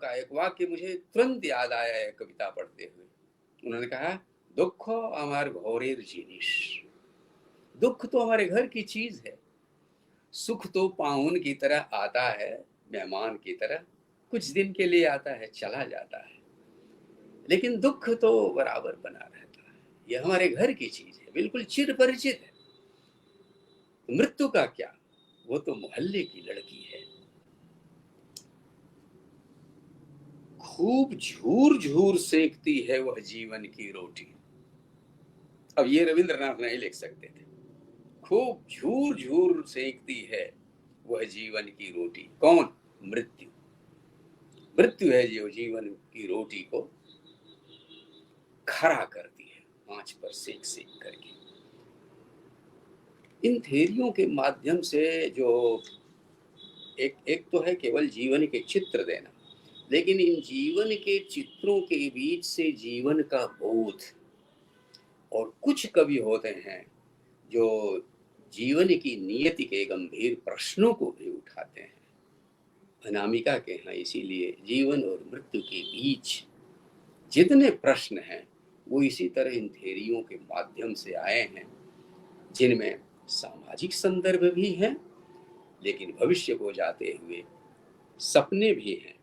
का एक वाक्य मुझे तुरंत याद आया है कविता पढ़ते हुए। उन्होंने कहा, दुख हमार घोरेर जिनिस, दुख तो हमारे घर की चीज है, सुख तो पाहुन की तरह आता है, मेहमान की तरह कुछ दिन के लिए आता है, चला जाता है, लेकिन दुख तो बराबर बना रहता है। यह हमारे घर की चीज है, बिल्कुल चिर परिचित है। मृत्यु का क्या, वो तो मोहल्ले की लड़की है। खूब झूर झूर सेकती है वह जीवन की रोटी। अब ये रविंद्रनाथ नहीं लिख सकते थे। खूब झूर झूर सेकती है वह जीवन की रोटी। कौन? मृत्यु। मृत्यु है जो जीवन की रोटी को खरा करती है आंच पर सेक सेक करके। इन थेरियों के माध्यम से जो एक तो है केवल जीवन के चित्र देना, लेकिन इन जीवन के चित्रों के बीच से जीवन का बोध। और कुछ कवि होते हैं जो जीवन की नियति के गंभीर प्रश्नों को भी उठाते हैं। अनामिका के यहाँ इसीलिए जीवन और मृत्यु के बीच जितने प्रश्न हैं वो इसी तरह इन थेरियों के माध्यम से आए हैं, जिनमें सामाजिक संदर्भ भी हैं, लेकिन भविष्य को जाते हुए सपने भी हैं।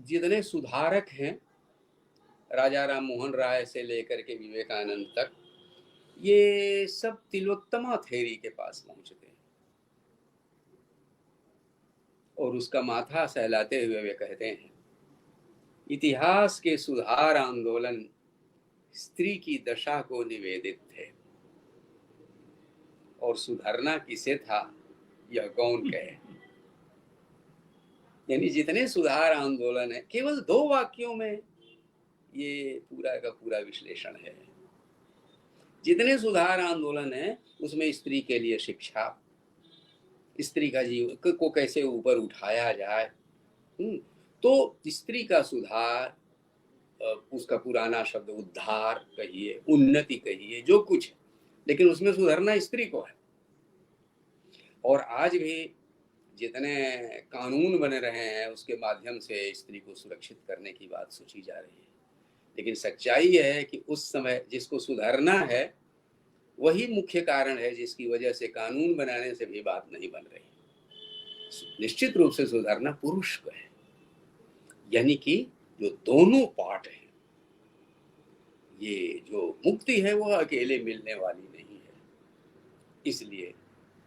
जितने सुधारक हैं, राजा राम मोहन राय से लेकर के विवेकानंद तक, ये सब तिलोत्तमा थेरी के पास पहुंचते हैं और उसका माथा सहलाते हुए वे कहते हैं, इतिहास के सुधार आंदोलन स्त्री की दशा को निवेदित थे, और सुधरना किसे था यह कौन कहे। यानी जितने सुधार आंदोलन है, केवल 2 वाक्यों में ये पूरा का पूरा विश्लेषण है। जितने सुधार आंदोलन है उसमें स्त्री के लिए शिक्षा, स्त्री का जीवन को कैसे ऊपर उठाया जाए, तो स्त्री का सुधार, उसका पुराना शब्द उद्धार कहिए, उन्नति कहिए, जो कुछ है, लेकिन उसमें सुधरना स्त्री को है। और आज भी जितने कानून बने रहे हैं उसके माध्यम से स्त्री को सुरक्षित करने की बात सोची जा रही है, लेकिन सच्चाई यह है कि उस समय जिसको सुधरना है वही मुख्य कारण है जिसकी वजह से कानून बनाने से भी बात नहीं बन रही। निश्चित रूप से सुधरना पुरुष को है, यानी कि जो दोनों पार्ट हैं, ये जो मुक्ति है वो अकेले मिलने वाली नहीं है। इसलिए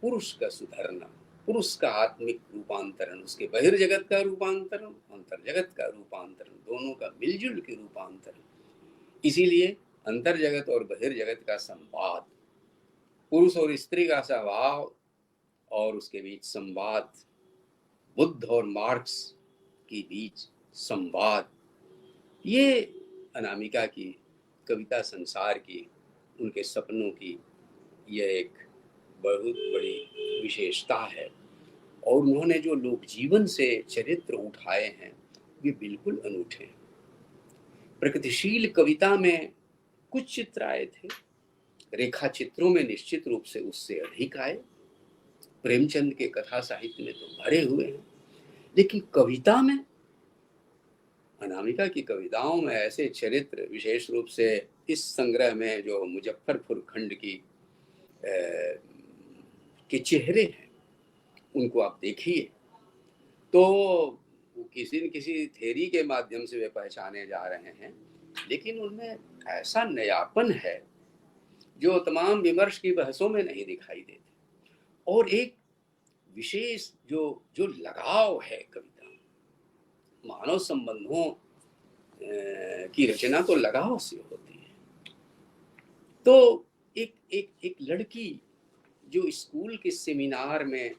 पुरुष का सुधरना, पुरुष का आत्मिक रूपांतरण, उसके बहिर्जगत का रूपांतरण, अंतर्जगत का रूपांतरण, दोनों का मिलजुल के रूपांतरण। इसीलिए अंतर्जगत और बहिर्जगत का संवाद, पुरुष और स्त्री का स्वभाव और उसके बीच संवाद, बुद्ध और मार्क्स के बीच संवाद, ये अनामिका की कविता संसार की, उनके सपनों की यह एक बहुत बड़ी विशेषता है। और उन्होंने जो लोक जीवन से चरित्र उठाए हैं वे बिल्कुल अनूठे हैं। प्रगतिशील कविता में कुछ चित्र आए थे, रेखा चित्रों में निश्चित रूप से उससे अधिक आए, प्रेमचंद के कथा साहित्य में तो भरे हुए हैं, लेकिन कविता में, अनामिका की कविताओं में ऐसे चरित्र, विशेष रूप से इस संग्रह में जो मुजफ्फरपुर खंड की के चेहरे हैं, उनको आप देखिए तो किसी न किसी थेरी के माध्यम से वे पहचाने जा रहे हैं, लेकिन उनमें ऐसा नयापन है जो तमाम विमर्श की बहसों में नहीं दिखाई देते। और एक विशेष जो लगाव है कविता, मानव संबंधों की रचना तो लगाव से होती है। तो एक लड़की जो स्कूल के सेमिनार में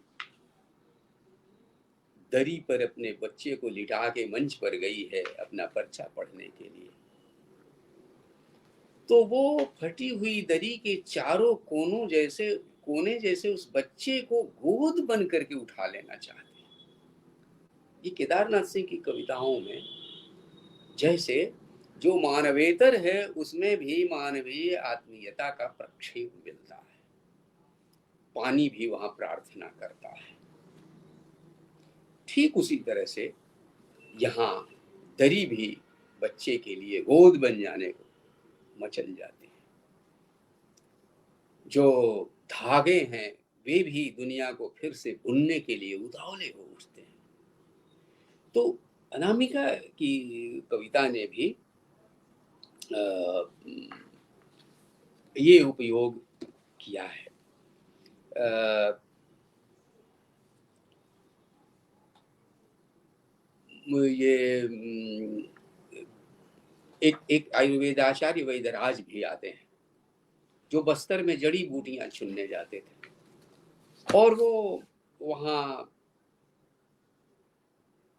दरी पर अपने बच्चे को लिटा के मंच पर गई है अपना पर्चा पढ़ने के लिए, तो वो फटी हुई दरी के चारों कोने जैसे उस बच्चे को गोद बन करके उठा लेना चाहती है। ये केदारनाथ सिंह की कविताओं में जैसे जो मानवेतर है उसमें भी मानवीय आत्मीयता का प्रक्षेप मिलता है। पानी भी वहां प्रार्थना करता है। ठीक उसी तरह से यहाँ दरी भी बच्चे के लिए गोद बन जाने को मचल जाती है। जो धागे हैं वे भी दुनिया को फिर से बुनने के लिए उतावले हो उठते हैं। तो अनामिका की कविता ने भी ये उपयोग किया है। ये एक आयुर्वेदाचार्य वैद्यराज भी आते हैं जो बस्तर में जड़ी बूटियां चुनने जाते थे, और वो वहाँ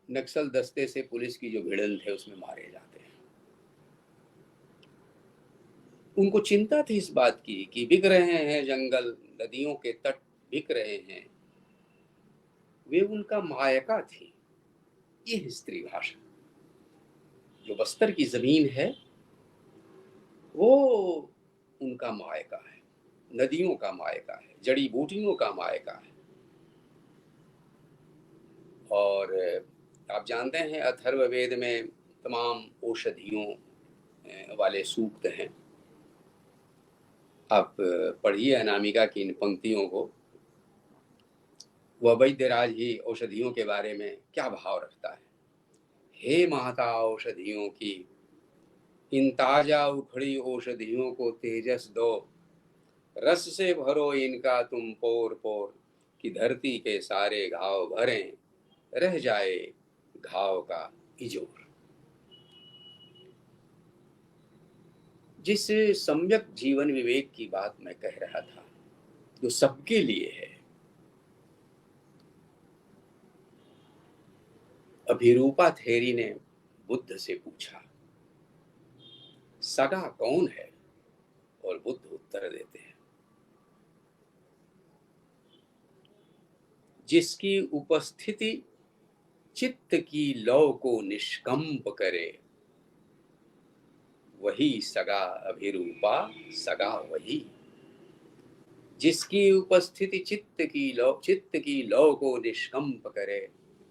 नक्सल दस्ते से पुलिस की जो भिड़ंत है उसमें मारे जाते हैं। उनको चिंता थी इस बात की कि बिक रहे हैं जंगल, नदियों के तट बिक रहे हैं। वे उनका मायका थी। ये स्त्री भाषा, जो बस्तर की जमीन है वो उनका मायका है, नदियों का मायका है, जड़ी बूटियों का मायका है। और आप जानते हैं अथर्ववेद में तमाम औषधियों वाले सूक्त हैं। आप पढ़िए अनामिका की इन पंक्तियों को। वह वैद्यराज ही औषधियों के बारे में क्या भाव रखता है। हे माता औषधियों की, इन ताजा उखड़ी औषधियों को तेजस दो, रस से भरो इनका तुम पोर पोर, कि धरती के सारे घाव भरें, रह जाए घाव का इजोर। जिस सम्यक जीवन विवेक की बात मैं कह रहा था, जो सबके लिए है, अभिरूपा थेरी ने बुद्ध से पूछा, सगा कौन है? और बुद्ध उत्तर देते हैं, जिसकी उपस्थिति चित्त की लौ को निष्कंप करे, वही सगा अभिरूपा, सगा वही। जिसकी उपस्थिति चित्त की लौ को निष्कंप करे,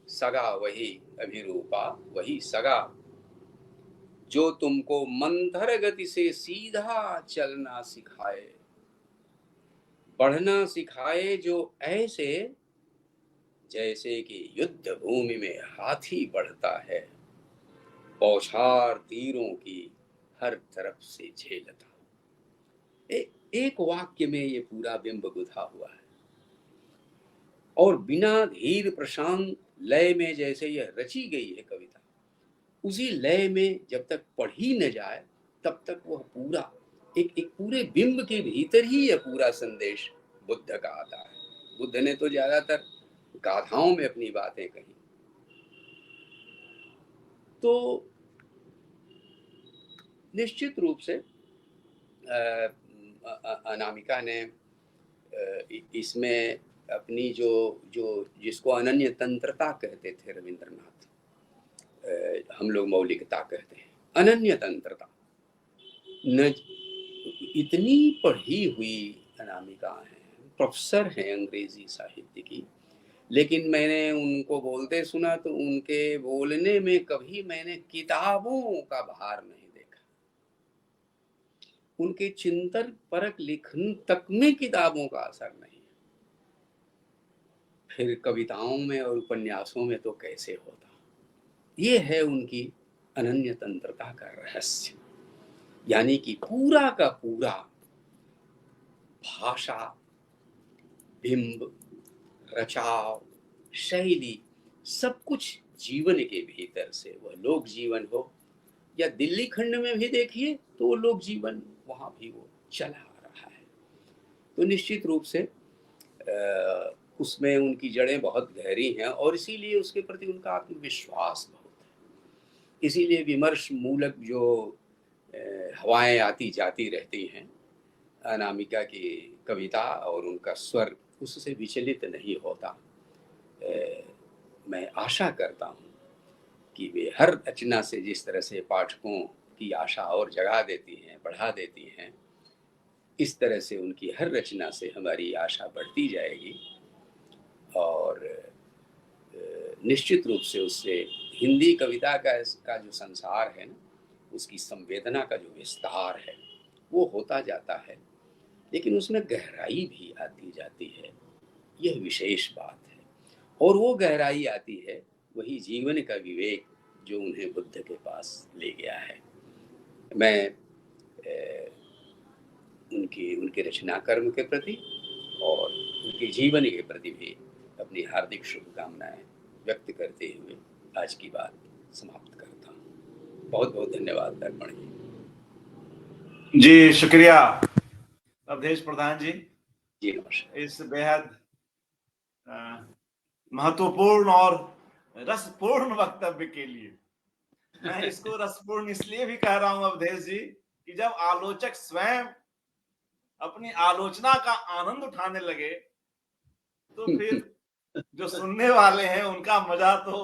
सगा वही अभिरूपा, वही सगा। जो तुमको मंथर गति से सीधा चलना सिखाए, बढ़ना सिखाए, जो ऐसे जैसे कि युद्ध भूमि में हाथी बढ़ता है, बौछार तीरों की हर तरफ से झेलता। एक वाक्य में ये पूरा बिंब गुथा हुआ है। और बिना धीर प्रशांत लय में जैसे यह रची गई है कविता, उसी लय में जब तक पढ़ी न जाए तब तक वह पूरा एक पूरे बिंब के भीतर ही यह पूरा संदेश बुद्ध का आता है। बुद्ध ने तो ज्यादातर गाथाओं में अपनी बातें कही। तो निश्चित रूप से अनामिका ने इसमें अपनी जो जो जिसको अनन्य तंत्रता कहते थे रविंद्रनाथ, हम लोग मौलिकता कहते हैं, अनन्य तंत्रता न, इतनी पढ़ी हुई अनामिका है, प्रोफेसर हैं अंग्रेजी साहित्य की, लेकिन मैंने उनको बोलते सुना तो उनके बोलने में कभी मैंने किताबों का भार नहीं देखा। उनके चिंतन परक लिखन तक में किताबों का असर नहीं, फिर कविताओं में और उपन्यासों में तो कैसे होता। ये है उनकी अनन्य तंत्रता का रहस्य, यानी कि पूरा का पूरा भाषा, बिंब, रचाव, शैली, सब कुछ जीवन के भीतर से, वह लोक जीवन हो या दिल्ली खंड में भी देखिए तो वो लोक जीवन वहां भी वो चला आ रहा है। तो निश्चित रूप से उसमें उनकी जड़ें बहुत गहरी हैं और इसीलिए उसके प्रति उनका आत्मविश्वास बहुत है। इसीलिए विमर्श मूलक जो हवाएं आती जाती रहती हैं, अनामिका की कविता और उनका स्वर उससे विचलित नहीं होता। मैं आशा करता हूँ कि वे हर रचना से जिस तरह से पाठकों की आशा और जगा देती हैं, बढ़ा देती हैं, इस तरह से उनकी हर रचना से हमारी आशा बढ़ती जाएगी और निश्चित रूप से उससे हिंदी कविता का जो संसार है ना, उसकी संवेदना का जो विस्तार है वो होता जाता है, लेकिन उसमें गहराई भी आती जाती है। यह विशेष बात है और वो गहराई आती है वही जीवन का विवेक जो उन्हें बुद्ध के पास ले गया है। मैं उनके रचना कर्म के प्रति और उनके जीवन के प्रति भी अपनी हार्दिक शुभकामनाएं व्यक्त करते हुए आज की बात समाप्त करता हूँ। बहुत बहुत धन्यवाद दर्पण जी। शुक्रिया अवधेश प्रधान जी, नमस्कार। इस बेहद महत्वपूर्ण और रसपूर्ण वक्तव्य के लिए। मैं इसको रसपूर्ण इसलिए भी कह रहा हूं अवधेश जी कि जब आलोचक स्वयं अपनी आलोचना का आनंद उठाने लगे तो फिर जो सुनने वाले हैं उनका मजा तो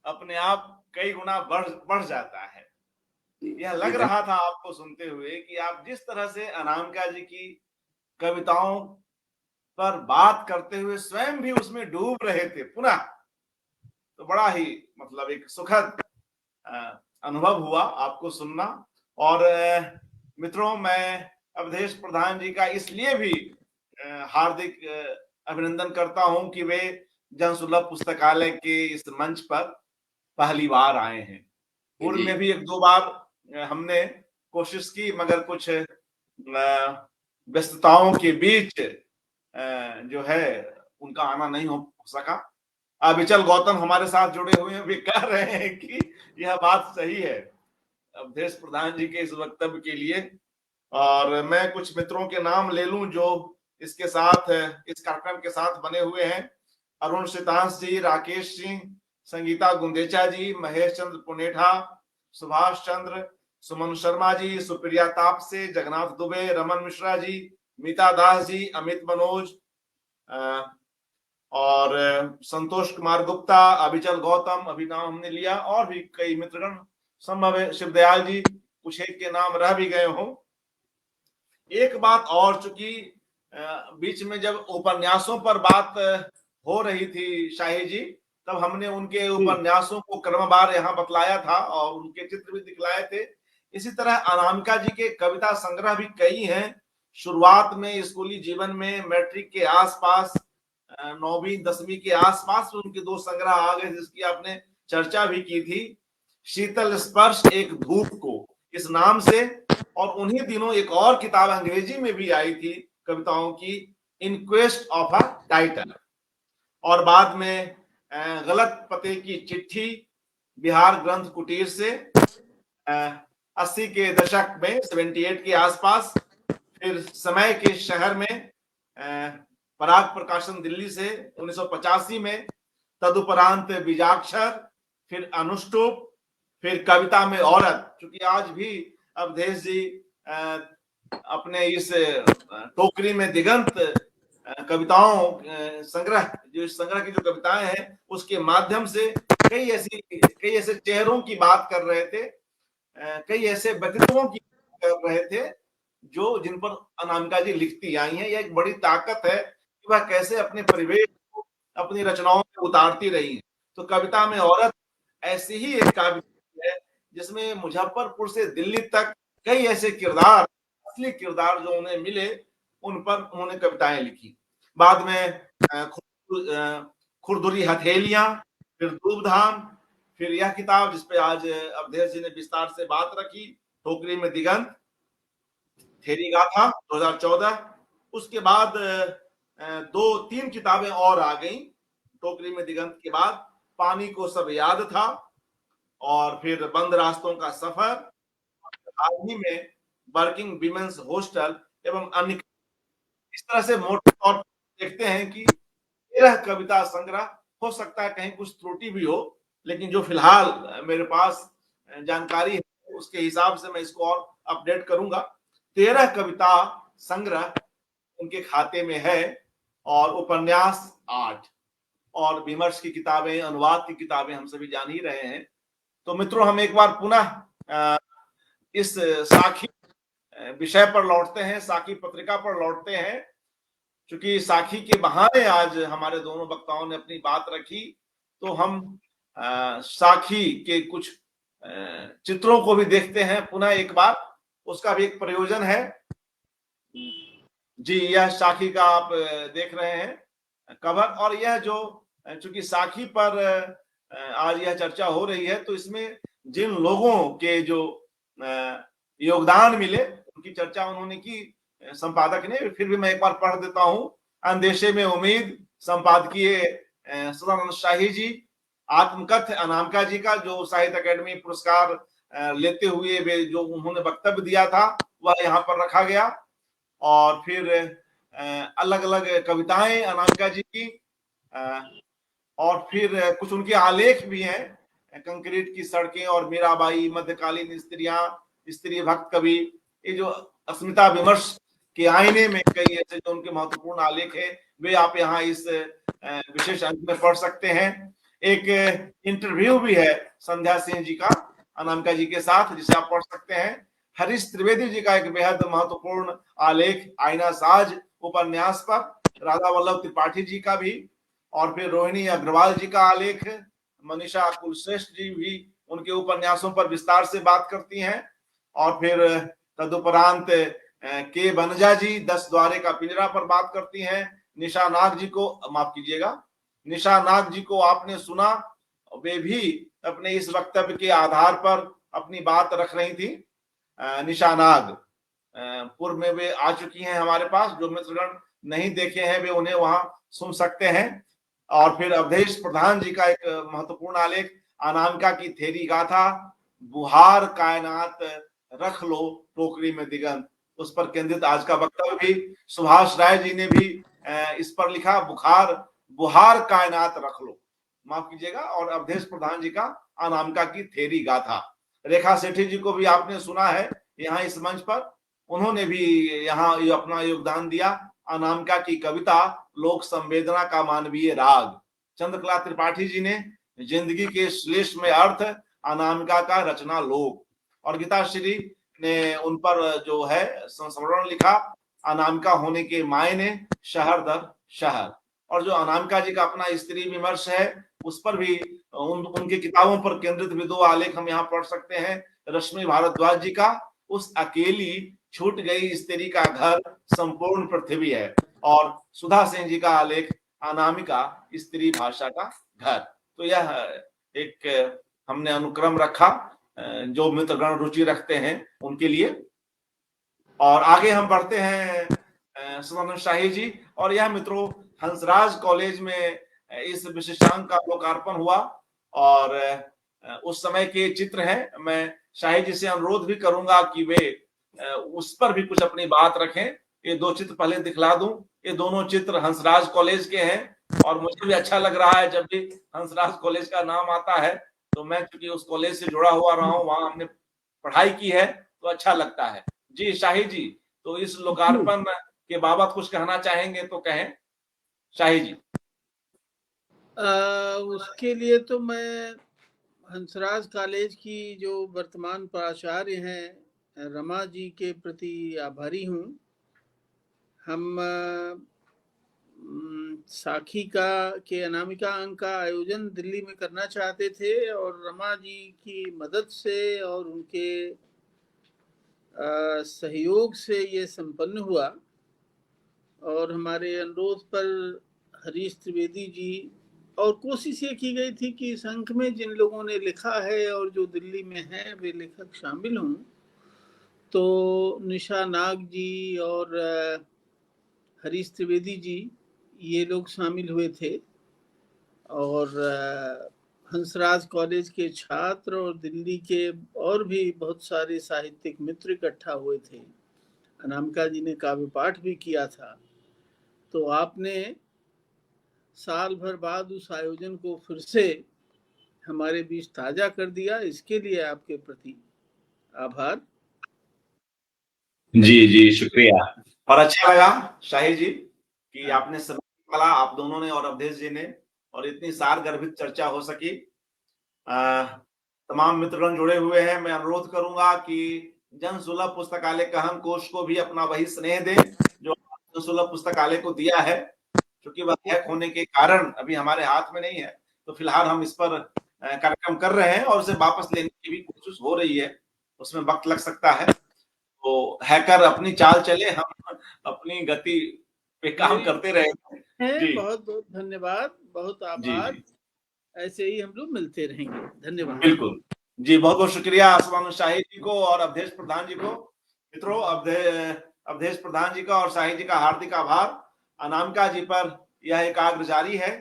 अपने आप कई गुना बढ़ जाता है। यह लग रहा था आपको सुनते हुए कि आप जिस तरह से अनामिका जी की कविताओं पर बात करते हुए स्वयं भी उसमें डूब रहे थे पुनः, तो बड़ा ही मतलब एक सुखद अनुभव हुआ आपको सुनना। और मित्रों, मैं अवधेश प्रधान जी का इसलिए भी हार्दिक अभिनंदन करता हूं कि वे जनसुलभ पुस्तकालय के इस मंच पर पहली बार आए हैं। पूर्व में भी एक दो बार हमने कोशिश की, मगर कुछ व्यस्तताओं के बीच जो है उनका आना नहीं हो सका। अविचल गौतम हमारे साथ जुड़े हुए हैं, वे कह रहे हैं कि यह बात सही है अवधेश प्रधान जी के इस वक्तव्य के लिए। और मैं कुछ मित्रों के नाम ले लूं जो इसके साथ, इस कार्यक्रम के साथ बने हुए हैं। अरुण सितांश जी, राकेश सिंह, संगीता गुंदेचा जी, महेश चंद्र पुनेठा, सुभाष चंद्र, सुमन शर्मा जी, सुप्रिया तापसे, जगन्नाथ दुबे, रमन मिश्रा जी, मीता दास जी, अमित मनोज और संतोष कुमार गुप्ता, अविचल गौतम, अभी नाम हमने लिया, और भी कई मित्रगण संभव है शिवदयाल जी, कुछ एक के नाम रह भी गए हों। एक बात और, चूंकि बीच में जब उपन्यासों पर बात हो रही थी शाही जी, तब हमने उनके उपन्यासों को क्रमवार यहाँ बतलाया था और उनके चित्र भी दिखलाए थे। इसी तरह अनामिका जी के कविता संग्रह भी कई हैं। शुरुआत में स्कूली जीवन में मैट्रिक के आसपास, 9वीं 10वीं के आसपास उनके दो संग्रह आ गए जिसकी आपने चर्चा भी की थी, शीतल स्पर्श एक धूप को, इस नाम से। और उन्हीं दिनों एक और किताब अंग्रेजी में भी आई थी कविताओं की, इन क्वेस्ट ऑफ अ टाइटल। और बाद में गलत पते की चिट्ठी, बिहार ग्रंथ कुटीर से 80 के दशक में 78 के आसपास, फिर समय के शहर में पराग प्रकाशन दिल्ली से 1985 में, तदुपरांत बीजाक्षर, फिर अनुष्टुप, फिर कविता में औरत। क्योंकि आज भी अवधेश जी अपने इस टोकरी में दिगंत कविताओं संग्रह, जो इस संग्रह की जो कविताएं हैं उसके माध्यम से कई ऐसे चेहरों की बात कर रहे थे, कई ऐसे व्यक्तित्वों की कर रहे थे जो जिन पर अनामिका जी लिखती आई हैं। यह एक बड़ी ताकत है कि वह कैसे अपने परिवेश को अपनी रचनाओं में उतारती रही है। तो कविता में औरत ऐसी ही एक काव्य है जिसमें मुजफ्फरपुर से दिल्ली तक कई ऐसे किरदार, असली किरदार जो उन्हें मिले, उन पर उन्होंने कविताएं लिखी। बाद में खुरदुरी हथेलियां, फिर धूपधाम, फिर यह किताब जिसपे आज अवधेश जी ने विस्तार से बात रखी, टोकरी में दिगंत, थेरी गाथा 2014। उसके बाद 2-3 किताबें और आ गई टोकरी में दिगंत के बाद। पानी को सब याद था, और फिर बंद रास्तों का सफर, हाल ही में वर्किंग विमेंस हॉस्टल एवं अन्य। इस तरह से मोटे तौर पर देखते हैं कि 13 कविता संग्रह, हो सकता है कहीं कुछ त्रुटि भी हो, लेकिन जो फिलहाल मेरे पास जानकारी है उसके हिसाब से मैं इसको और अपडेट करूंगा। 13 कविता संग्रह उनके खाते में है, और उपन्यास 8, और विमर्श की किताबें, अनुवाद की किताबें हम सभी जान ही रहे हैं। तो मित्रों, हम एक बार पुनः इस साखी विषय पर लौटते हैं, साखी पत्रिका पर लौटते हैं। क्योंकि साखी के बहाने आज हमारे दोनों वक्ताओं ने अपनी बात रखी, तो हम साखी के कुछ चित्रों को भी देखते हैं पुनः एक बार। उसका भी एक प्रयोजन है। जी, यह साखी का आप देख रहे हैं कवर, और यह जो चूंकि साखी पर आज यह चर्चा हो रही है, तो इसमें जिन लोगों के जो योगदान मिले उनकी चर्चा उन्होंने की संपादक ने। फिर भी मैं एक बार पढ़ देता हूं। अंदेशे में उम्मीद, संपादकीय सदानंद शाही जी। आत्मकथ अनामिका जी का, जो साहित्य अकेडमी पुरस्कार लेते हुए वे जो उन्होंने वक्तव्य दिया था वह यहाँ पर रखा गया। और फिर अलग अलग कविताएं अनामिका जी की, और फिर कुछ उनके आलेख भी हैं, कंक्रीट की सड़कें और मीराबाई, मध्यकालीन स्त्रियां, स्त्री भक्त कवि। ये जो अस्मिता विमर्श के आईने में कई ऐसे जो उनके महत्वपूर्ण आलेख है, वे आप यहाँ इस विशेष अंक में पढ़ सकते हैं। एक इंटरव्यू भी है संध्या सिंह जी का अनामिका जी के साथ, जिसे आप पढ़ सकते हैं। हरीश त्रिवेदी जी का एक बेहद महत्वपूर्ण आलेख आईना साज उपन्यास पर, राधा वल्लभ त्रिपाठी जी का भी, और फिर रोहिणी अग्रवाल जी का आलेख, मनीषा कुलश्रेष्ठ जी भी उनके उपन्यासों पर विस्तार से बात करती हैं। और फिर तदुपरांत के बनजा जी 10 द्वारे का पिंजरा पर बात करती हैं। निशा नाग जी को, माफ कीजिएगा, निशा नाग जी को आपने सुना, वे भी अपने इस वक्तव्य के आधार पर अपनी बात रख रही थी। निशा नाग पूर्व में वे आ चुकी हैं हमारे पास, जो मित्रगण नहीं देखे हैं वे उन्हें वहां सुन सकते हैं। और फिर अवधेश प्रधान जी का एक महत्वपूर्ण आलेख, अनामिका की थेरी गाथा, बुहार कायनात रख लो टोकरी में दिगंत, उस पर केंद्रित आज का वक्तव्य भी। सुभाष राय जी ने भी इस पर लिखा, बुहार कायनात रख लो, माफ कीजिएगा। और अवधेश प्रधान जी का अनामिका की थेरी गाथा। रेखा सेठी जी को भी आपने सुना है यहाँ इस मंच पर, उन्होंने भी यहाँ अपना योगदान दिया। अनामिका की कविता लोक संवेदना का मानवीय राग। चंद्रकला त्रिपाठी जी ने जिंदगी के श्लेष में अर्थ, अनामिका का रचना लोक। और गीताश्री ने उन पर जो है संस्मरण लिखा, अनामिका होने के मायने शहर दर शहर। और जो अनामिका जी का अपना स्त्री विमर्श है, उस पर भी उनकी किताबों पर केंद्रित भी 2 आलेख हम यहाँ पढ़ सकते हैं। रश्मि भारद्वाज जी का उस अकेली छूट गई स्त्री का घर संपूर्ण पृथ्वी है, और सुधा सिंह जी का आलेख अनामिका स्त्री भाषा का घर। तो यह एक हमने अनुक्रम रखा जो मित्रगण रुचि रखते हैं उनके लिए। और आगे हम बढ़ते हैं सदानंद शाही जी। और यह मित्रों हंसराज कॉलेज में इस विशेषांक का लोकार्पण हुआ, और उस समय के चित्र हैं। मैं शाही जी से अनुरोध भी करूंगा कि वे उस पर भी कुछ अपनी बात रखें। ये 2 चित्र पहले दिखला दूं। ये दोनों चित्र हंसराज कॉलेज के हैं, और मुझे भी अच्छा लग रहा है जब भी हंसराज कॉलेज का नाम आता है, तो मैं चूंकि उस कॉलेज से जुड़ा हुआ रहा हूं, वहां हमने पढ़ाई की है, तो अच्छा लगता है। जी शाही जी, तो इस लोकार्पण के बाबत कुछ कहना चाहेंगे तो कहें शाही जी। उसके लिए तो मैं हंसराज कॉलेज की जो वर्तमान प्राचार्य हैं रमा जी के प्रति आभारी हूँ। हम साखी के अनामिका अंक का आयोजन दिल्ली में करना चाहते थे और रमा जी की मदद से और उनके सहयोग से ये संपन्न हुआ। और हमारे अनुरोध पर हरीश त्रिवेदी जी, और कोशिश ये की गई थी कि इस अंक में जिन लोगों ने लिखा है और जो दिल्ली में हैं वे लेखक शामिल हों। तो निशा नाग जी और हरीश त्रिवेदी जी ये लोग शामिल हुए थे और हंसराज कॉलेज के छात्र और दिल्ली के और भी बहुत सारे साहित्यिक मित्र इकट्ठा हुए थे। अनामिका जी ने काव्य पाठ भी किया था। तो आपने साल भर बाद उस आयोजन को फिर से हमारे बीच ताजा कर दिया, इसके लिए आपके प्रति आभार। जी जी शुक्रिया। और अच्छा लगा शाही जी कि आपने समय निकाला, आप दोनों ने और अवधेश जी ने, और इतनी सार गर्भित चर्चा हो सकी। तमाम मित्रगण जुड़े हुए हैं। मैं अनुरोध करूंगा कि जन सुलभ पुस्तकालय कहम कोश को भी अपना वही स्नेह दें जो जन सुलभ पुस्तकालय को दिया है। क्योंकि वह हैक होने के कारण अभी हमारे हाथ में नहीं है, तो फिलहाल हम इस पर कार्यक्रम कर रहे हैं और उसे वापस लेने की भी कोशिश हो रही है। उसमें वक्त लग सकता है, तो हैकर अपनी चाल चले, हम अपनी गति पे काम करते रहे। जी बहुत बहुत धन्यवाद, बहुत आभार। जी जी ऐसे ही हम लोग मिलते रहेंगे। धन्यवाद। बिल्कुल जी, बहुत बहुत शुक्रिया आसमान शाही जी को और अवधेश प्रधान जी को। मित्रों, अवधेश प्रधान जी का और शाही जी का हार्दिक आभार। अनामिका जी पर यह एकाग्र जारी है।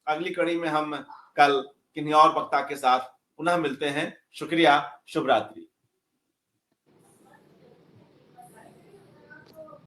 अगली कड़ी में हम कल किन्हीं और वक्ता के साथ पुनः मिलते हैं। शुक्रिया, शुभ रात्रि।